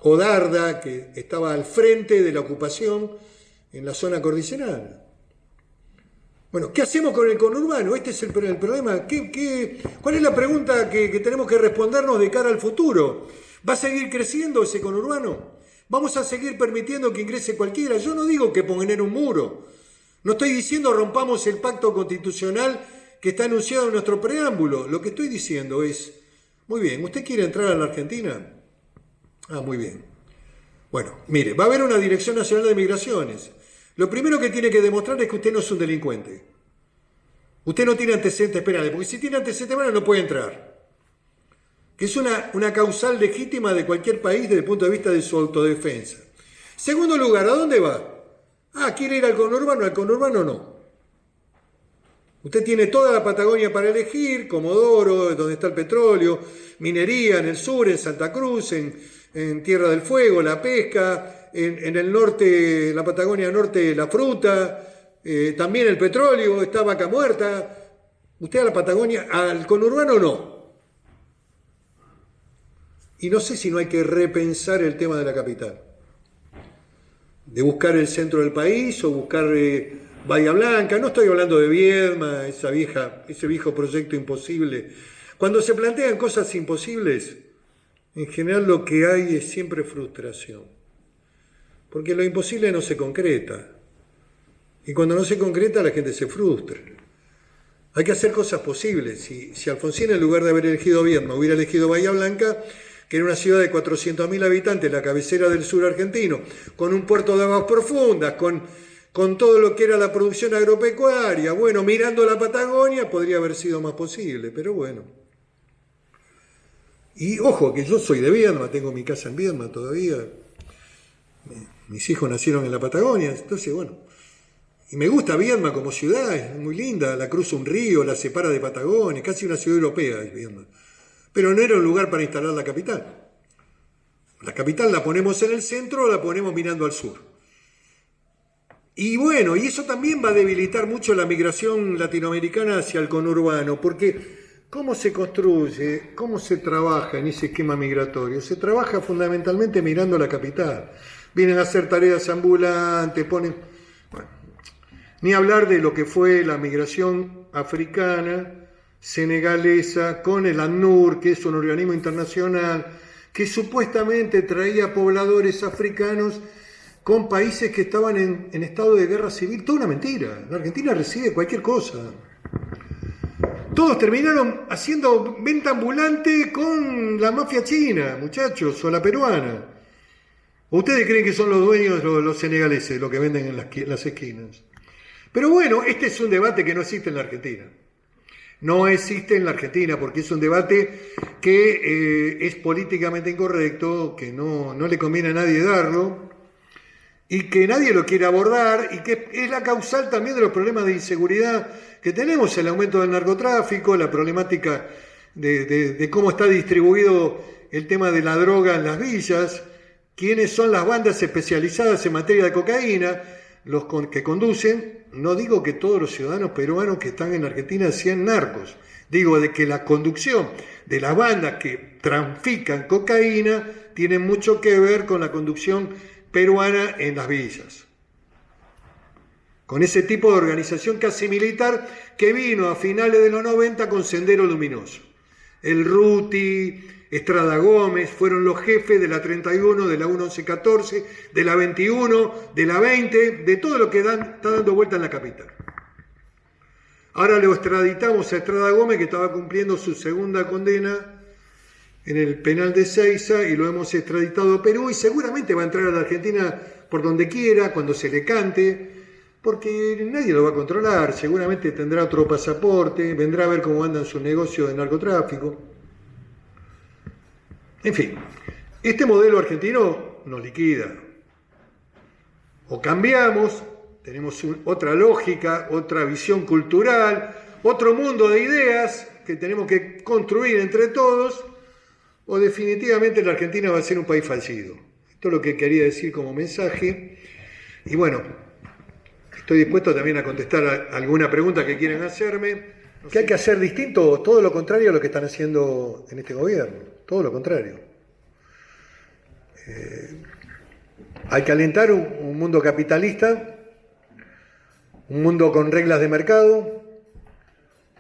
Odarda, que estaba al frente de la ocupación en la zona cordillerana. Bueno, ¿qué hacemos con el conurbano? Este es el problema. ¿Cuál es la pregunta que tenemos que respondernos de cara al futuro? ¿Va a seguir creciendo ese conurbano? ¿Vamos a seguir permitiendo que ingrese cualquiera? Yo no digo que poner un muro. No estoy diciendo rompamos el pacto constitucional que está anunciado en nuestro preámbulo. Lo que estoy diciendo es, muy bien, ¿usted quiere entrar a la Argentina? Ah, muy bien. Bueno, mire, va a haber una Dirección Nacional de Migraciones. Lo primero que tiene que demostrar es que usted no es un delincuente. Usted no tiene antecedentes penales, porque si tiene antecedentes penales no puede entrar. Que es una causal legítima de cualquier país desde el punto de vista de su autodefensa. Segundo lugar, ¿a dónde va? Ah, ¿quiere ir al conurbano? Al conurbano no. Usted tiene toda la Patagonia para elegir, Comodoro, donde está el petróleo, minería en el sur, en Santa Cruz, en Tierra del Fuego, la pesca, en el norte, la Patagonia norte, la fruta, también el petróleo, está Vaca Muerta. Usted a la Patagonia, al conurbano no. Y no sé si no hay que repensar el tema de la capital. De buscar el centro del país o buscar Bahía Blanca. No estoy hablando de Viedma, ese viejo proyecto imposible. Cuando se plantean cosas imposibles, en general lo que hay es siempre frustración. Porque lo imposible no se concreta. Y cuando no se concreta, la gente se frustra. Hay que hacer cosas posibles. Si Alfonsín, en lugar de haber elegido Viedma, hubiera elegido Bahía Blanca, que era una ciudad de 400.000 habitantes, la cabecera del sur argentino, con un puerto de aguas profundas, con todo lo que era la producción agropecuaria, bueno, mirando la Patagonia, podría haber sido más posible, pero bueno. Y ojo, que yo soy de Viedma, tengo mi casa en Viedma todavía, mis hijos nacieron en la Patagonia, entonces bueno, y me gusta Viedma como ciudad, es muy linda, la cruza un río, la separa de Patagonia, casi una ciudad europea es Viedma. Pero no era un lugar para instalar la capital. La capital la ponemos en el centro o la ponemos mirando al sur. Y bueno, y eso también va a debilitar mucho la migración latinoamericana hacia el conurbano, porque ¿cómo se construye, cómo se trabaja en ese esquema migratorio? Se trabaja fundamentalmente mirando la capital. Vienen a hacer tareas ambulantes, ponen... Bueno, ni hablar de lo que fue la migración africana, senegalesa, con el ACNUR, que es un organismo internacional, que supuestamente traía pobladores africanos con países que estaban en estado de guerra civil. Toda una mentira. La Argentina recibe cualquier cosa. Todos terminaron haciendo venta ambulante con la mafia china, muchachos, o la peruana. ¿O ustedes creen que son los dueños los senegaleses, los que venden en las esquinas? Pero bueno, este es un debate que no existe en la Argentina. No existe en la Argentina porque es un debate que es políticamente incorrecto, que no le conviene a nadie darlo y que nadie lo quiere abordar y que es la causal también de los problemas de inseguridad que tenemos, el aumento del narcotráfico, la problemática de cómo está distribuido el tema de la droga en las villas, quiénes son las bandas especializadas en materia de cocaína, los que conducen. No digo que todos los ciudadanos peruanos que están en Argentina sean narcos, digo de que la conducción de las bandas que trafican cocaína tiene mucho que ver con la conducción peruana en las villas. Con ese tipo de organización casi militar que vino a finales de los 90 con Sendero Luminoso. El Ruti, Estrada Gómez, fueron los jefes de la 31, de la 1114, de la 21, de la 20, de todo lo que está dando vuelta en la capital. Ahora lo extraditamos a Estrada Gómez, que estaba cumpliendo su segunda condena en el penal de Ezeiza, y lo hemos extraditado a Perú, y seguramente va a entrar a la Argentina por donde quiera, cuando se le cante, porque nadie lo va a controlar, seguramente tendrá otro pasaporte, vendrá a ver cómo andan sus negocios de narcotráfico. En fin, este modelo argentino nos liquida. O cambiamos, tenemos otra lógica, otra visión cultural, otro mundo de ideas que tenemos que construir entre todos, o definitivamente la Argentina va a ser un país fallido. Esto es lo que quería decir como mensaje. Y bueno, estoy dispuesto también a contestar a alguna pregunta que quieran hacerme. ¿Qué hay que hacer distinto? Todo lo contrario a lo que están haciendo en este gobierno. Todo lo contrario. Hay que alentar un mundo capitalista, un mundo con reglas de mercado,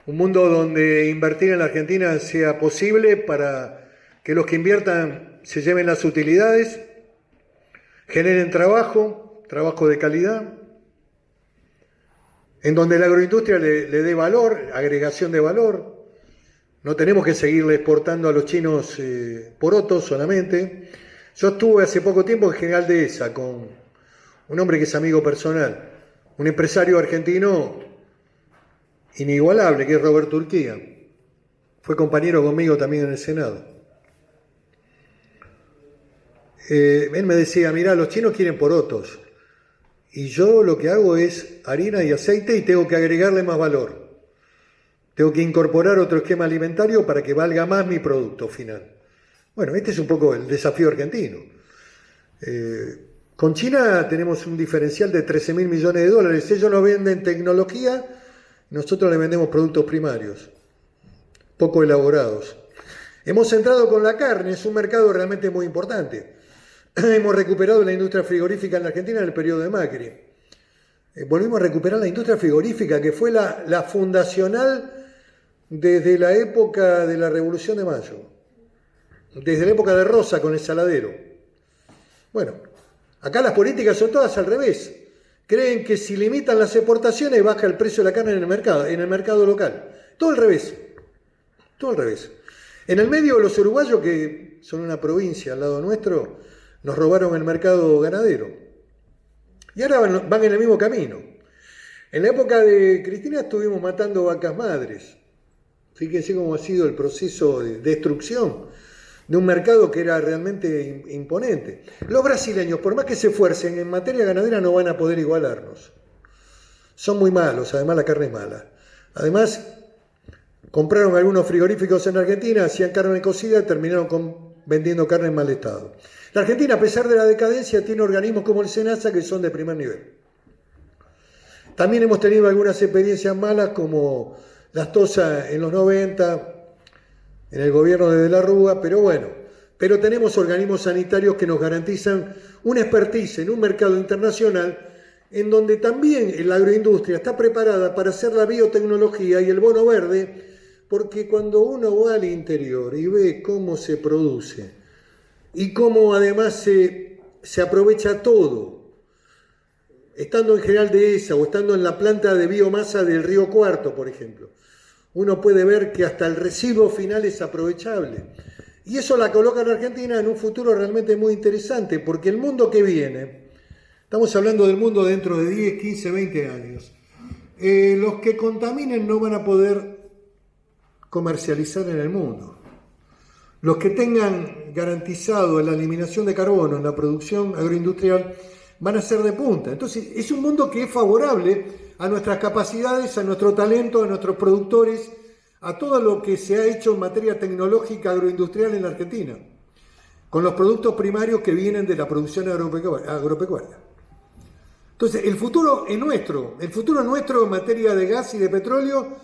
un mundo donde invertir en la Argentina sea posible para que los que inviertan se lleven las utilidades, generen trabajo de calidad. en donde la agroindustria le dé valor, agregación de valor. No tenemos que seguirle exportando a los chinos porotos solamente. Yo estuve hace poco tiempo en General Dehesa con un hombre que es amigo personal, un empresario argentino inigualable, que es Roberto Urquía. Fue compañero conmigo también en el Senado. Él me decía, mirá, los chinos quieren porotos. Y yo lo que hago es harina y aceite y tengo que agregarle más valor. Tengo que incorporar otro esquema alimentario para que valga más mi producto final. Bueno, este es un poco el desafío argentino. Con China tenemos un diferencial de 13.000 millones de dólares. Ellos nos venden tecnología, nosotros le vendemos productos primarios, poco elaborados. Hemos entrado con la carne, es un mercado realmente muy importante. Hemos recuperado la industria frigorífica en la Argentina en el periodo de Macri. Volvimos a recuperar la industria frigorífica, que fue la fundacional desde la época de la Revolución de Mayo, desde la época de Rosa con el saladero. Bueno, acá las políticas son todas al revés. Creen que si limitan las exportaciones baja el precio de la carne en el mercado local. Todo al revés. Todo al revés. En el medio, los uruguayos, que son una provincia al lado nuestro, nos robaron el mercado ganadero. Y ahora van en el mismo camino. En la época de Cristina estuvimos matando vacas madres. Fíjense cómo ha sido el proceso de destrucción de un mercado que era realmente imponente. Los brasileños, por más que se esfuercen en materia ganadera, no van a poder igualarnos. Son muy malos, además la carne es mala. Además, compraron algunos frigoríficos en Argentina, hacían carne cocida y terminaron vendiendo carne en mal estado. La Argentina, a pesar de la decadencia, tiene organismos como el SENASA que son de primer nivel. También hemos tenido algunas experiencias malas, como las TOSA en los 90, en el gobierno de la Rúa, pero bueno, pero tenemos organismos sanitarios que nos garantizan una expertise en un mercado internacional en donde también la agroindustria está preparada para hacer la biotecnología y el bono verde, porque cuando uno va al interior y ve cómo se produce y cómo además se aprovecha todo, estando en General Dehesa o estando en la planta de biomasa del Río Cuarto, por ejemplo, uno puede ver que hasta el residuo final es aprovechable. Y eso la coloca a la Argentina en un futuro realmente muy interesante, porque el mundo que viene, estamos hablando del mundo dentro de 10, 15, 20 años, los que contaminen no van a poder comercializar en el mundo. Los que tengan garantizado la eliminación de carbono en la producción agroindustrial van a ser de punta. Entonces, es un mundo que es favorable a nuestras capacidades, a nuestro talento, a nuestros productores, a todo lo que se ha hecho en materia tecnológica agroindustrial en la Argentina, con los productos primarios que vienen de la producción agropecuaria. Entonces, el futuro es nuestro en materia de gas y de petróleo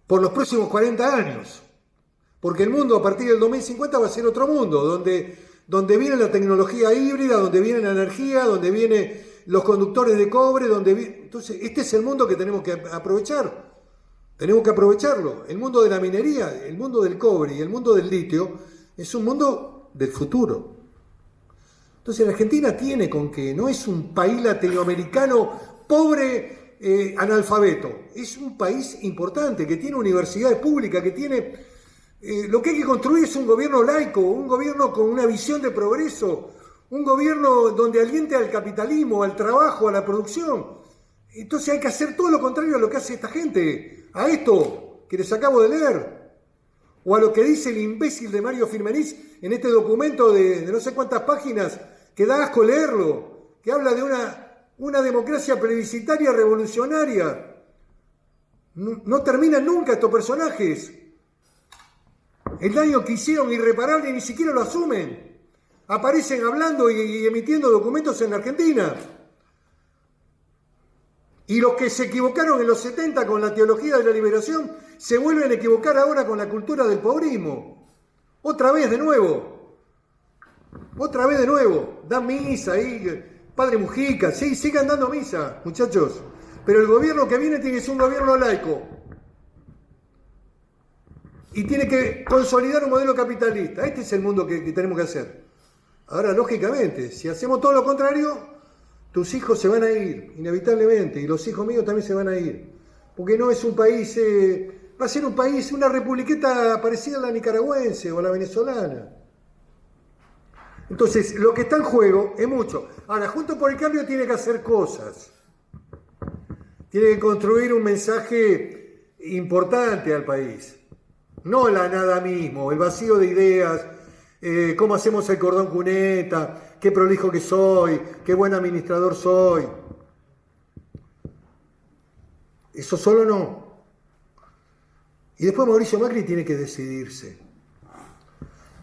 por los próximos 40 años, porque el mundo a partir del 2050 va a ser otro mundo, donde viene la tecnología híbrida, donde viene la energía, donde vienen los conductores de cobre, entonces este es el mundo que tenemos que aprovechar. Tenemos que aprovecharlo. El mundo de la minería, el mundo del cobre y el mundo del litio es un mundo del futuro. Entonces la Argentina tiene con que no es un país latinoamericano pobre, analfabeto. Es un país importante, que tiene universidades públicas, que tiene... lo que hay que construir es un gobierno laico, un gobierno con una visión de progreso, un gobierno donde aliente al capitalismo, al trabajo, a la producción. Entonces hay que hacer todo lo contrario a lo que hace esta gente, a esto que les acabo de leer, o a lo que dice el imbécil de Mario Firmenich en este documento de no sé cuántas páginas, que da asco leerlo, que habla de una democracia plebiscitaria revolucionaria. No terminan nunca estos personajes. El daño que hicieron irreparable ni siquiera lo asumen. Aparecen hablando y emitiendo documentos en la Argentina. Y los que se equivocaron en los 70 con la teología de la liberación se vuelven a equivocar ahora con la cultura del pobrismo. Otra vez de nuevo. Dan misa ahí, Padre Mujica, sí, sigan dando misa, muchachos. Pero el gobierno que viene tiene que ser un gobierno laico. Y tiene que consolidar un modelo capitalista. Este es el mundo que tenemos que hacer. Ahora, lógicamente, si hacemos todo lo contrario, tus hijos se van a ir, inevitablemente, y los hijos míos también se van a ir. Porque no es un país, va a ser un país, una republiqueta parecida a la nicaragüense o a la venezolana. Entonces, lo que está en juego es mucho. Ahora, Juntos por el Cambio tiene que hacer cosas. Tiene que construir un mensaje importante al país. No la nada mismo, el vacío de ideas, cómo hacemos el cordón cuneta, qué prolijo que soy, qué buen administrador soy. Eso solo no. Y después Mauricio Macri tiene que decidirse.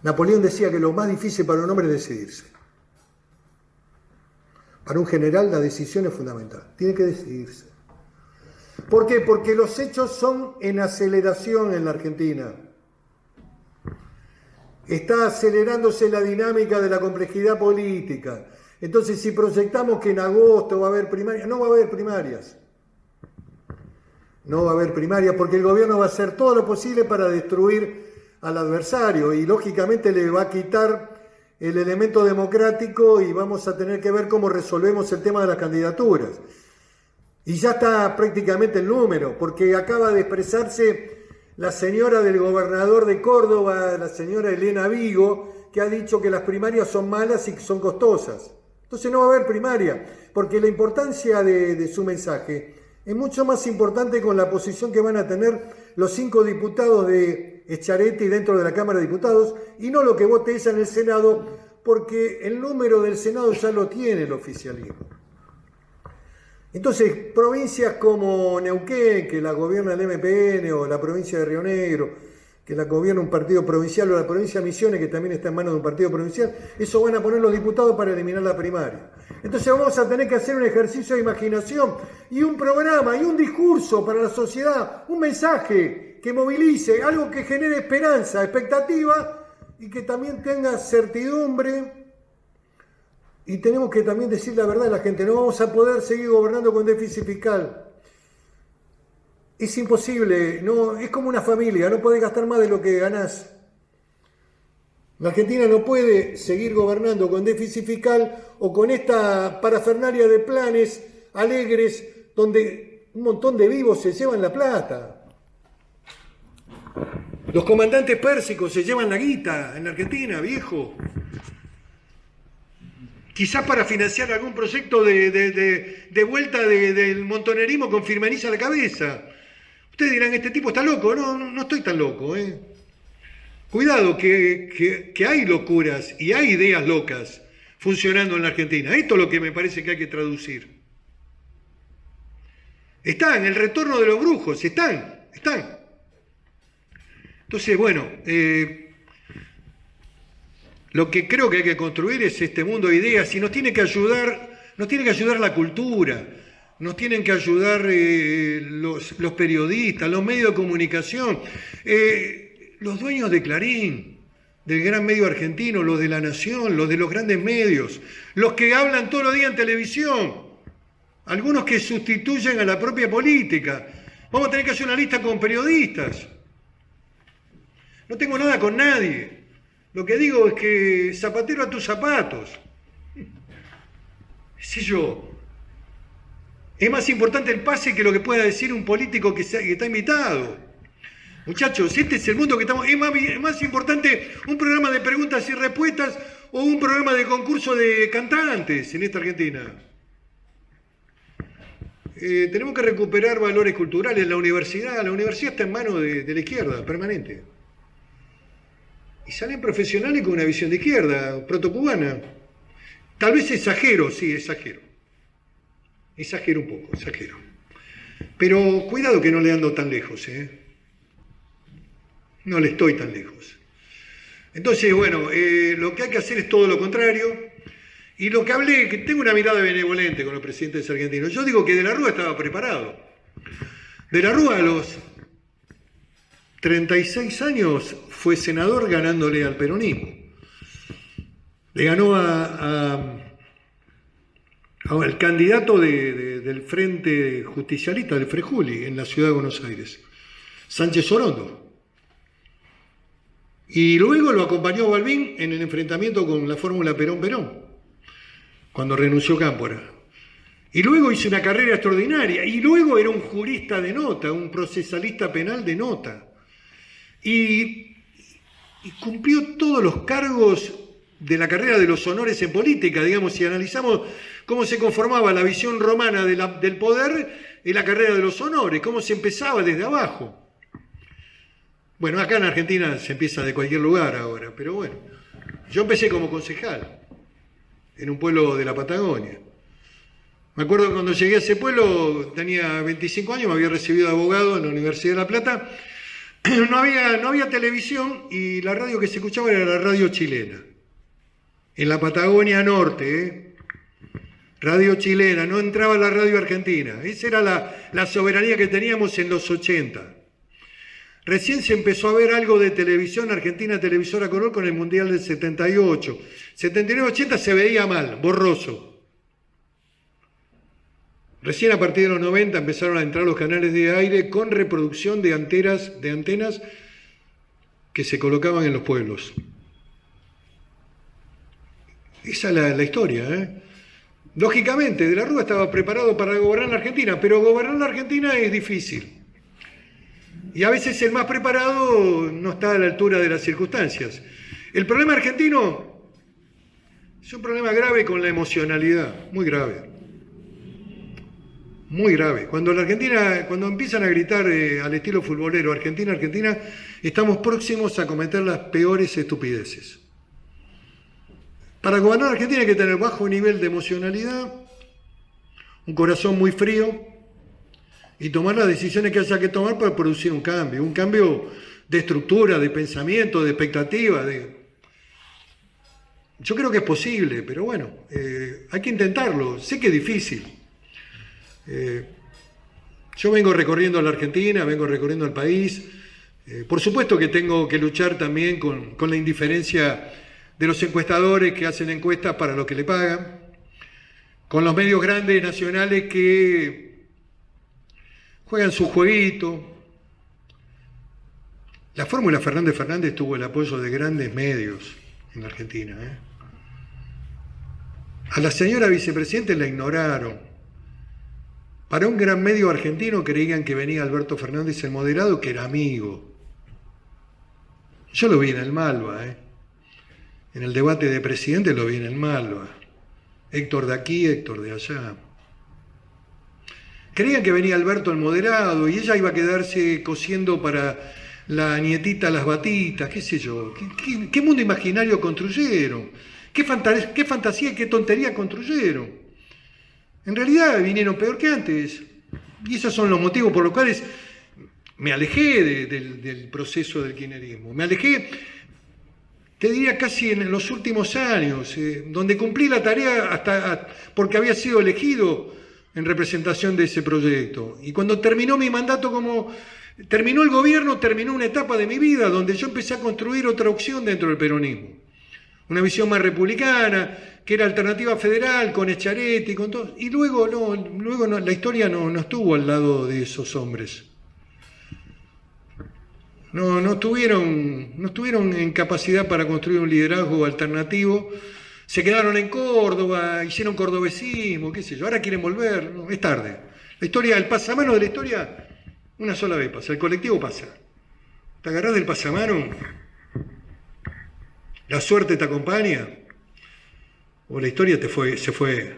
Napoleón decía que lo más difícil para un hombre es decidirse. Para un general la decisión es fundamental. Tiene que decidirse. ¿Por qué? Porque los hechos son en aceleración en la Argentina. Está acelerándose la dinámica de la complejidad política. Entonces, si proyectamos que en agosto va a haber primarias, no va a haber primarias. No va a haber primarias porque el gobierno va a hacer todo lo posible para destruir al adversario y lógicamente le va a quitar el elemento democrático y vamos a tener que ver cómo resolvemos el tema de las candidaturas. Y ya está prácticamente el número, porque acaba de expresarse la señora del gobernador de Córdoba, la señora Elena Vigo, que ha dicho que las primarias son malas y que son costosas. Entonces no va a haber primaria, porque la importancia de su mensaje es mucho más importante con la posición que van a tener los 5 diputados de Schiaretti dentro de la Cámara de Diputados y no lo que vote ella en el Senado, porque el número del Senado ya lo tiene el oficialismo. Entonces, provincias como Neuquén, que la gobierna el MPN, o la provincia de Río Negro, que la gobierna un partido provincial, o la provincia de Misiones, que también está en manos de un partido provincial, eso van a poner los diputados para eliminar la primaria. Entonces vamos a tener que hacer un ejercicio de imaginación y un programa y un discurso para la sociedad, un mensaje que movilice, algo que genere esperanza, expectativa y que también tenga certidumbre. Y tenemos que también decir la verdad a la gente, no vamos a poder seguir gobernando con déficit fiscal. Es imposible, no, es como una familia, no podés gastar más de lo que ganás. La Argentina no puede seguir gobernando con déficit fiscal o con esta parafernalia de planes alegres donde un montón de vivos se llevan la plata. Los comandantes pérsicos se llevan la guita en la Argentina, viejo. Quizás para financiar algún proyecto de vuelta del montonerismo con Firmenich a la cabeza. Ustedes dirán, este tipo está loco. No estoy tan loco. Cuidado, que hay locuras y hay ideas locas funcionando en la Argentina. Esto es lo que me parece que hay que traducir. Están, el retorno de los brujos, están. Entonces, bueno, lo que creo que hay que construir es este mundo de ideas y nos tiene que ayudar la cultura, nos tienen que ayudar los periodistas, los medios de comunicación, los dueños de Clarín, del gran medio argentino, los de La Nación, los de los grandes medios, los que hablan todos los días en televisión, algunos que sustituyen a la propia política. Vamos a tener que hacer una lista con periodistas. No tengo nada con nadie. Lo que digo es que zapatero a tus zapatos. ¿Sé yo? Es más importante el pase que lo que pueda decir un político que está invitado. Muchachos, este es el mundo que estamos... Es más importante un programa de preguntas y respuestas o un programa de concurso de cantantes en esta Argentina. Tenemos que recuperar valores culturales. La universidad está en manos de la izquierda, permanente. Y salen profesionales con una visión de izquierda, protocubana. Tal vez exagero, sí, exagero. Exagero un poco, exagero. Pero cuidado que no le ando tan lejos, No le estoy tan lejos. Entonces, bueno, lo que hay que hacer es todo lo contrario. Y lo que hablé, que tengo una mirada benevolente con los presidentes argentinos. Yo digo que De la Rúa estaba preparado. De la Rúa a los 36 años fue senador ganándole al peronismo. Le ganó al candidato del Frente Justicialista, del Frejuli, en la ciudad de Buenos Aires, Sánchez Orondo. Y luego lo acompañó Balbín en el enfrentamiento con la fórmula Perón-Perón, cuando renunció Cámpora. Y luego hizo una carrera extraordinaria. Y luego era un jurista de nota, un procesalista penal de nota. Y cumplió todos los cargos de la carrera de los honores en política. Digamos, si analizamos cómo se conformaba la visión romana del poder en la carrera de los honores, cómo se empezaba desde abajo. Bueno, acá en Argentina se empieza de cualquier lugar ahora, pero bueno. Yo empecé como concejal en un pueblo de la Patagonia. Me acuerdo que cuando llegué a ese pueblo, tenía 25 años, me había recibido de abogado en la Universidad de La Plata. No había televisión y la radio que se escuchaba era la radio chilena. En la Patagonia Norte, radio chilena, no entraba la radio argentina. Esa era la soberanía que teníamos en los 80. Recién se empezó a ver algo de televisión, Argentina Televisora Color, con el Mundial del 78. 79-80 se veía mal, borroso. Recién a partir de los 90 empezaron a entrar los canales de aire con reproducción de antenas que se colocaban en los pueblos. Esa es la historia, ¿eh? Lógicamente, De la Rúa estaba preparado para gobernar la Argentina, pero gobernar la Argentina es difícil. Y a veces el más preparado no está a la altura de las circunstancias. El problema argentino es un problema grave con la emocionalidad, muy grave. Muy grave. Cuando empiezan a gritar al estilo futbolero, Argentina, Argentina, estamos próximos a cometer las peores estupideces. Para gobernar Argentina hay que tener bajo nivel de emocionalidad, un corazón muy frío, y tomar las decisiones que haya que tomar para producir un cambio de estructura, de pensamiento, de expectativa. Yo creo que es posible, pero bueno, hay que intentarlo. Sé que es difícil. Yo vengo recorriendo la Argentina, vengo recorriendo el país. Por supuesto que tengo que luchar también con la indiferencia de los encuestadores que hacen encuestas para lo que le pagan, con los medios grandes nacionales que juegan su jueguito. La fórmula Fernández Fernández tuvo el apoyo de grandes medios en la Argentina. A la señora vicepresidenta la ignoraron. Para un gran medio argentino creían que venía Alberto Fernández el moderado, que era amigo. Yo lo vi en el Malva, en el debate de presidente lo vi en el Malva. Héctor de aquí, Héctor de allá. Creían que venía Alberto el moderado y ella iba a quedarse cosiendo para la nietita las batitas, qué sé yo. ¿Qué mundo imaginario construyeron? ¿Qué fantasía y qué tontería construyeron? En realidad vinieron peor que antes. Y esos son los motivos por los cuales me alejé del proceso del kirchnerismo. Me alejé, te diría, casi en los últimos años, donde cumplí la tarea porque había sido elegido en representación de ese proyecto. Y cuando terminó mi mandato terminó el gobierno, terminó una etapa de mi vida donde yo empecé a construir otra opción dentro del peronismo. Una visión más republicana, que era alternativa federal, con Schiaretti, con todo. Y luego la historia no estuvo al lado de esos hombres. No estuvieron en capacidad para construir un liderazgo alternativo. Se quedaron en Córdoba, hicieron cordobesismo, qué sé yo, ahora quieren volver, no, es tarde. La historia, el pasamano de la historia, una sola vez pasa, el colectivo pasa. Te agarrás del pasamano, la suerte te acompaña, o la historia se fue.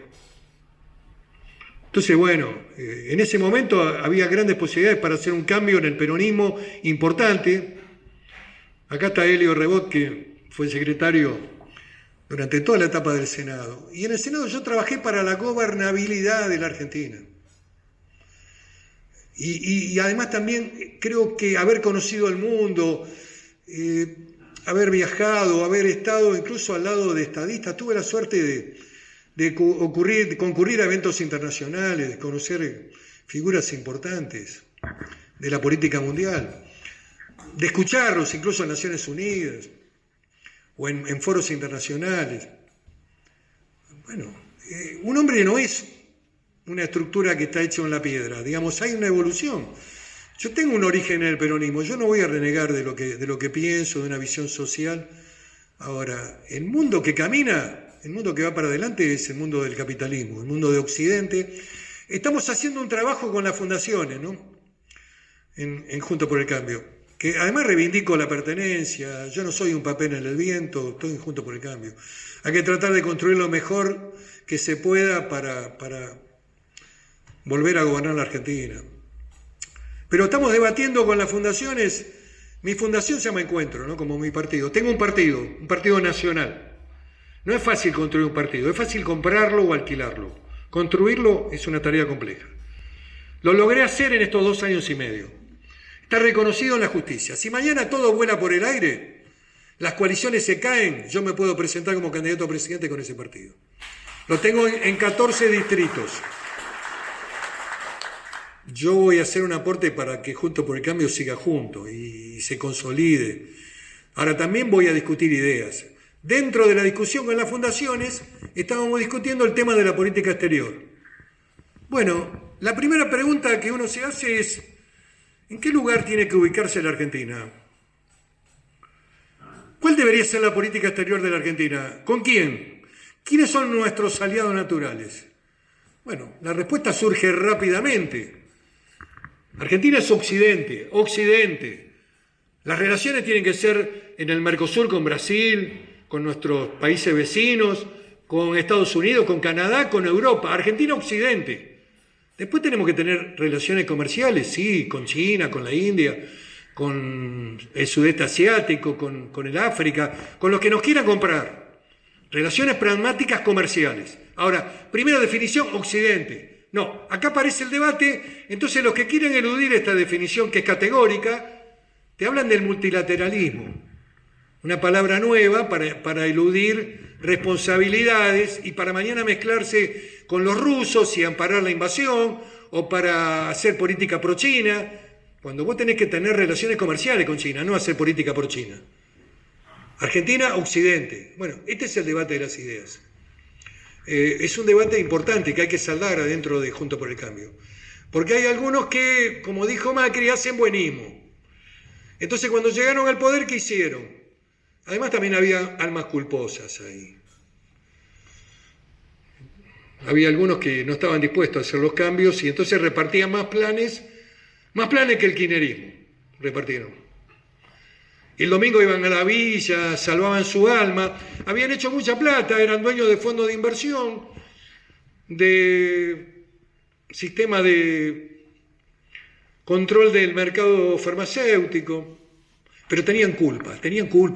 Entonces, bueno, en ese momento había grandes posibilidades para hacer un cambio en el peronismo importante. Acá está Elio Rebot, que fue secretario durante toda la etapa del Senado. Y en el Senado yo trabajé para la gobernabilidad de la Argentina. Y además también creo que haber conocido el mundo, haber viajado, haber estado incluso al lado de estadistas, tuve la suerte de concurrir a eventos internacionales, de conocer figuras importantes de la política mundial, de escucharlos incluso en Naciones Unidas o en foros internacionales. Bueno, un hombre no es una estructura que está hecha en la piedra, digamos, hay una evolución. Yo tengo un origen en el peronismo, yo no voy a renegar de lo que pienso, de una visión social. Ahora, el mundo que camina El mundo que va para adelante es el mundo del capitalismo, el mundo de Occidente. Estamos haciendo un trabajo con las fundaciones, ¿no? En Juntos por el Cambio, que además reivindico la pertenencia. Yo no soy un papel en el viento, estoy en Juntos por el Cambio. Hay que tratar de construir lo mejor que se pueda para volver a gobernar la Argentina. Pero estamos debatiendo con las fundaciones. Mi fundación se llama Encuentro, ¿no? Como mi partido. Tengo un partido nacional. No es fácil construir un partido, es fácil comprarlo o alquilarlo. Construirlo es una tarea compleja. Lo logré hacer en estos 2 años y medio. Está reconocido en la justicia. Si mañana todo vuela por el aire, las coaliciones se caen, yo me puedo presentar como candidato a presidente con ese partido. Lo tengo en 14 distritos. Yo voy a hacer un aporte para que Juntos por el Cambio siga junto y se consolide. Ahora también voy a discutir ideas. Dentro de la discusión con las fundaciones estábamos discutiendo el tema de la política exterior. Bueno, la primera pregunta que uno se hace es, ¿en qué lugar tiene que ubicarse la Argentina? ¿Cuál debería ser la política exterior de la Argentina? ¿Con quién? ¿Quiénes son nuestros aliados naturales? Bueno, la respuesta surge rápidamente. Argentina es Occidente. Las relaciones tienen que ser en el Mercosur con Brasil, con nuestros países vecinos, con Estados Unidos, con Canadá, con Europa. Argentina, Occidente. Después tenemos que tener relaciones comerciales, sí, con China, con la India, con el sudeste asiático, con el África, con los que nos quieran comprar. Relaciones pragmáticas comerciales. Ahora, primera definición, Occidente. No, acá aparece el debate, entonces los que quieren eludir esta definición que es categórica, te hablan del multilateralismo, una palabra nueva para eludir responsabilidades y para mañana mezclarse con los rusos y amparar la invasión o para hacer política pro-China, cuando vos tenés que tener relaciones comerciales con China, no hacer política pro-China. Argentina, Occidente. Bueno, este es el debate de las ideas. Es un debate importante que hay que saldar adentro de Juntos por el Cambio. Porque hay algunos que, como dijo Macri, hacen buenismo. Entonces, cuando llegaron al poder, ¿qué hicieron? Además, también había almas culposas ahí. Había algunos que no estaban dispuestos a hacer los cambios y entonces repartían más planes que el kirchnerismo. Repartieron. El domingo iban a la villa, salvaban su alma, habían hecho mucha plata, eran dueños de fondos de inversión, de sistema de control del mercado farmacéutico, pero tenían culpa,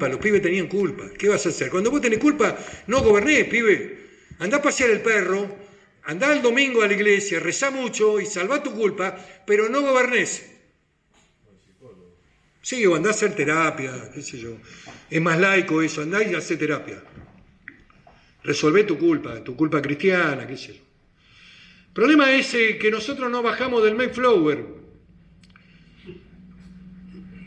los pibes tenían culpa. ¿Qué vas a hacer? Cuando vos tenés culpa, no gobernés, pibe. Andá a pasear el perro, andá el domingo a la iglesia, rezá mucho y salvá tu culpa, pero no gobernés. Sí, o andá a hacer terapia, qué sé yo. Es más laico eso, andá y hacé terapia. Resolvé tu culpa cristiana, qué sé yo. El problema es que nosotros no bajamos del Mayflower.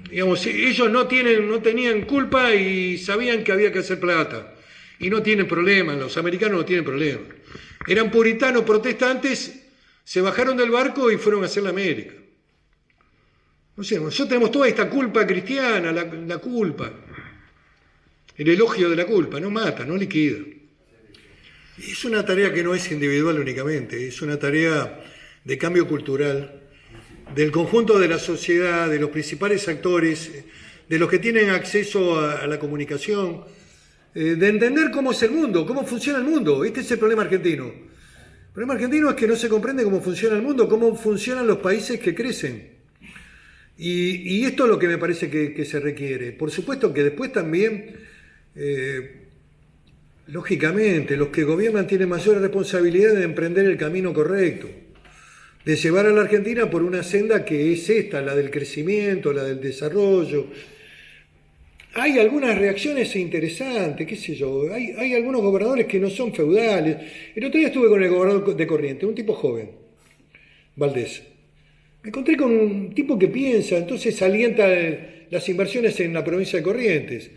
Digamos, ellos no tenían culpa y sabían que había que hacer plata. Y no tienen problema, los americanos no tienen problema. Eran puritanos protestantes, se bajaron del barco y fueron a hacer la América. No sé, nosotros tenemos toda esta culpa cristiana, la culpa, el elogio de la culpa, no mata, no liquida. Es una tarea que no es individual únicamente, es una tarea de cambio cultural, del conjunto de la sociedad, de los principales actores, de los que tienen acceso a la comunicación, de entender cómo es el mundo, cómo funciona el mundo. Este es el problema argentino. El problema argentino es que no se comprende cómo funciona el mundo, cómo funcionan los países que crecen. Y esto es lo que me parece que se requiere. Por supuesto que después también, lógicamente, los que gobiernan tienen mayor responsabilidad de emprender el camino correcto, de llevar a la Argentina por una senda que es esta, la del crecimiento, la del desarrollo. Hay algunas reacciones interesantes, qué sé yo, hay algunos gobernadores que no son feudales. El otro día estuve con el gobernador de Corrientes, un tipo joven, Valdés. Me encontré con un tipo que piensa, entonces alienta las inversiones en la provincia de Corrientes.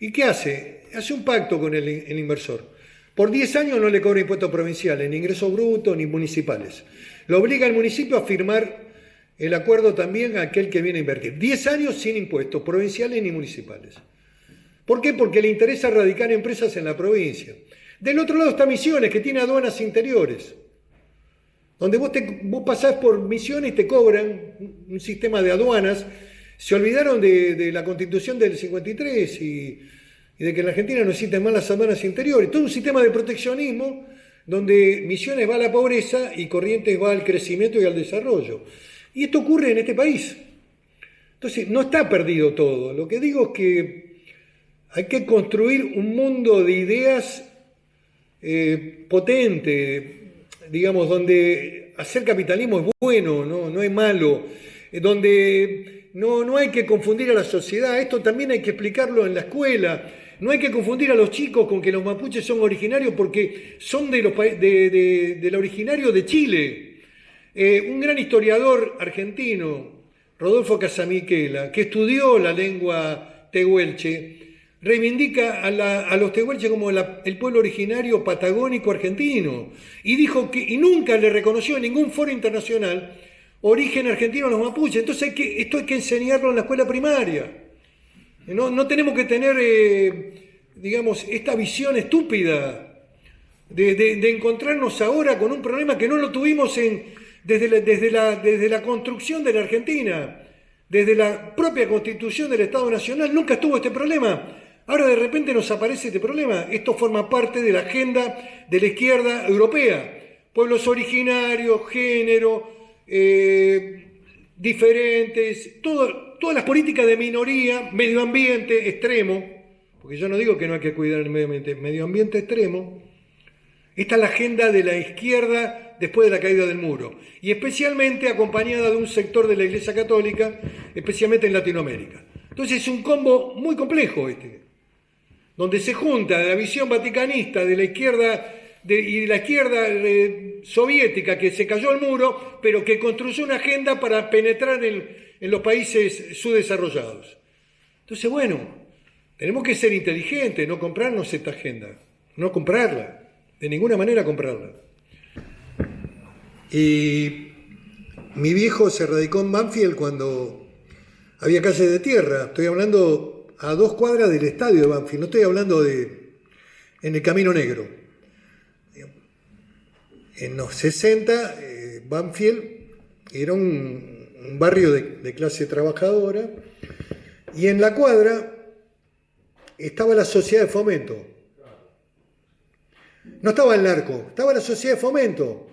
¿Y qué hace? Hace un pacto con el inversor. Por 10 años no le cobra impuestos provinciales, ni ingresos brutos, ni municipales. Lo obliga al municipio a firmar el acuerdo también a aquel que viene a invertir. 10 años sin impuestos provinciales ni municipales. ¿Por qué? Porque le interesa radicar empresas en la provincia. Del otro lado está Misiones, que tiene aduanas interiores, donde vos pasás por Misiones y te cobran un sistema de aduanas. Se olvidaron de la Constitución del 53 y de que en la Argentina no existen más las aduanas interiores. Todo un sistema de proteccionismo donde Misiones va a la pobreza y Corrientes va al crecimiento y al desarrollo. Y esto ocurre en este país. Entonces, no está perdido todo. Lo que digo es que hay que construir un mundo de ideas potente, digamos, donde hacer capitalismo es bueno, no es malo, donde no hay que confundir a la sociedad. Esto también hay que explicarlo en la escuela. No hay que confundir a los chicos con que los mapuches son originarios porque son de la originario de Chile. Un gran historiador argentino, Rodolfo Casamiquela, que estudió la lengua tehuelche, reivindica a los tehuelches como el pueblo originario patagónico argentino y dijo que nunca le reconoció en ningún foro internacional origen argentino a los mapuches. Entonces esto hay que enseñarlo en la escuela primaria. No tenemos que tener, digamos, esta visión estúpida de encontrarnos ahora con un problema que no lo tuvimos desde la construcción de la Argentina, desde la propia constitución del Estado Nacional. Nunca estuvo este problema. Ahora de repente nos aparece este problema. Esto forma parte de la agenda de la izquierda europea. Pueblos originarios, género, diferentes, todas las políticas de minoría, medio ambiente extremo, porque yo no digo que no hay que cuidar el medio ambiente extremo. Esta es la agenda de la izquierda después de la caída del muro, y especialmente acompañada de un sector de la Iglesia Católica, especialmente en Latinoamérica. Entonces es un combo muy complejo donde se junta la visión vaticanista de la izquierda y de la izquierda soviética, que se cayó el muro, pero que construyó una agenda para penetrar en los países subdesarrollados. Entonces, bueno, tenemos que ser inteligentes, no comprarnos esta agenda, no comprarla, de ninguna manera comprarla. Y mi viejo se radicó en Banfield cuando había calles de tierra. Estoy hablando a 2 cuadras del estadio de Banfield, no estoy hablando en el Camino Negro. En los 60, Banfield era un barrio de clase trabajadora, y en la cuadra estaba la sociedad de fomento. No estaba el narco, estaba la sociedad de fomento,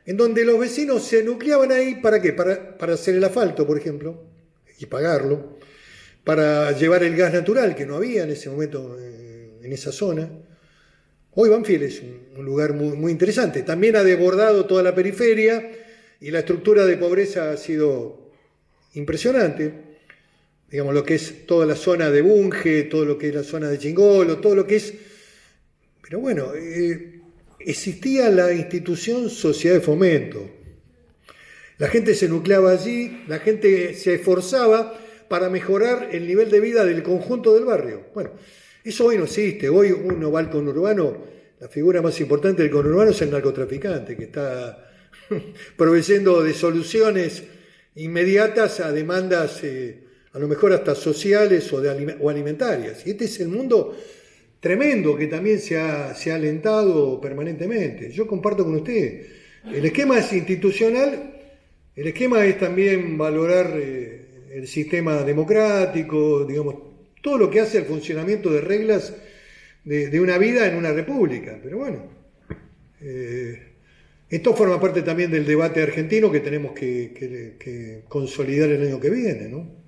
en donde los vecinos se nucleaban ahí, ¿para qué? Para hacer el asfalto, por ejemplo, y pagarlo, para llevar el gas natural, que no había en ese momento en esa zona. Hoy Banfield es un lugar muy, muy interesante. También ha desbordado toda la periferia y la estructura de pobreza ha sido impresionante. Digamos, lo que es toda la zona de Bunge, todo lo que es la zona de Chingolo, todo lo que es... Pero bueno, existía la institución Sociedad de Fomento. La gente se nucleaba allí, la gente se esforzaba para mejorar el nivel de vida del conjunto del barrio. Bueno, eso hoy no existe. Hoy uno va al conurbano, la figura más importante del conurbano es el narcotraficante, que está proveyendo de soluciones inmediatas a demandas, a lo mejor hasta sociales o alimentarias. Y este es el mundo tremendo que también se ha alentado permanentemente. Yo comparto con usted, el esquema es institucional, el esquema es también valorar el sistema democrático, digamos, todo lo que hace al funcionamiento de reglas de una vida en una república. Pero bueno, esto forma parte también del debate argentino que tenemos que consolidar el año que viene, ¿no?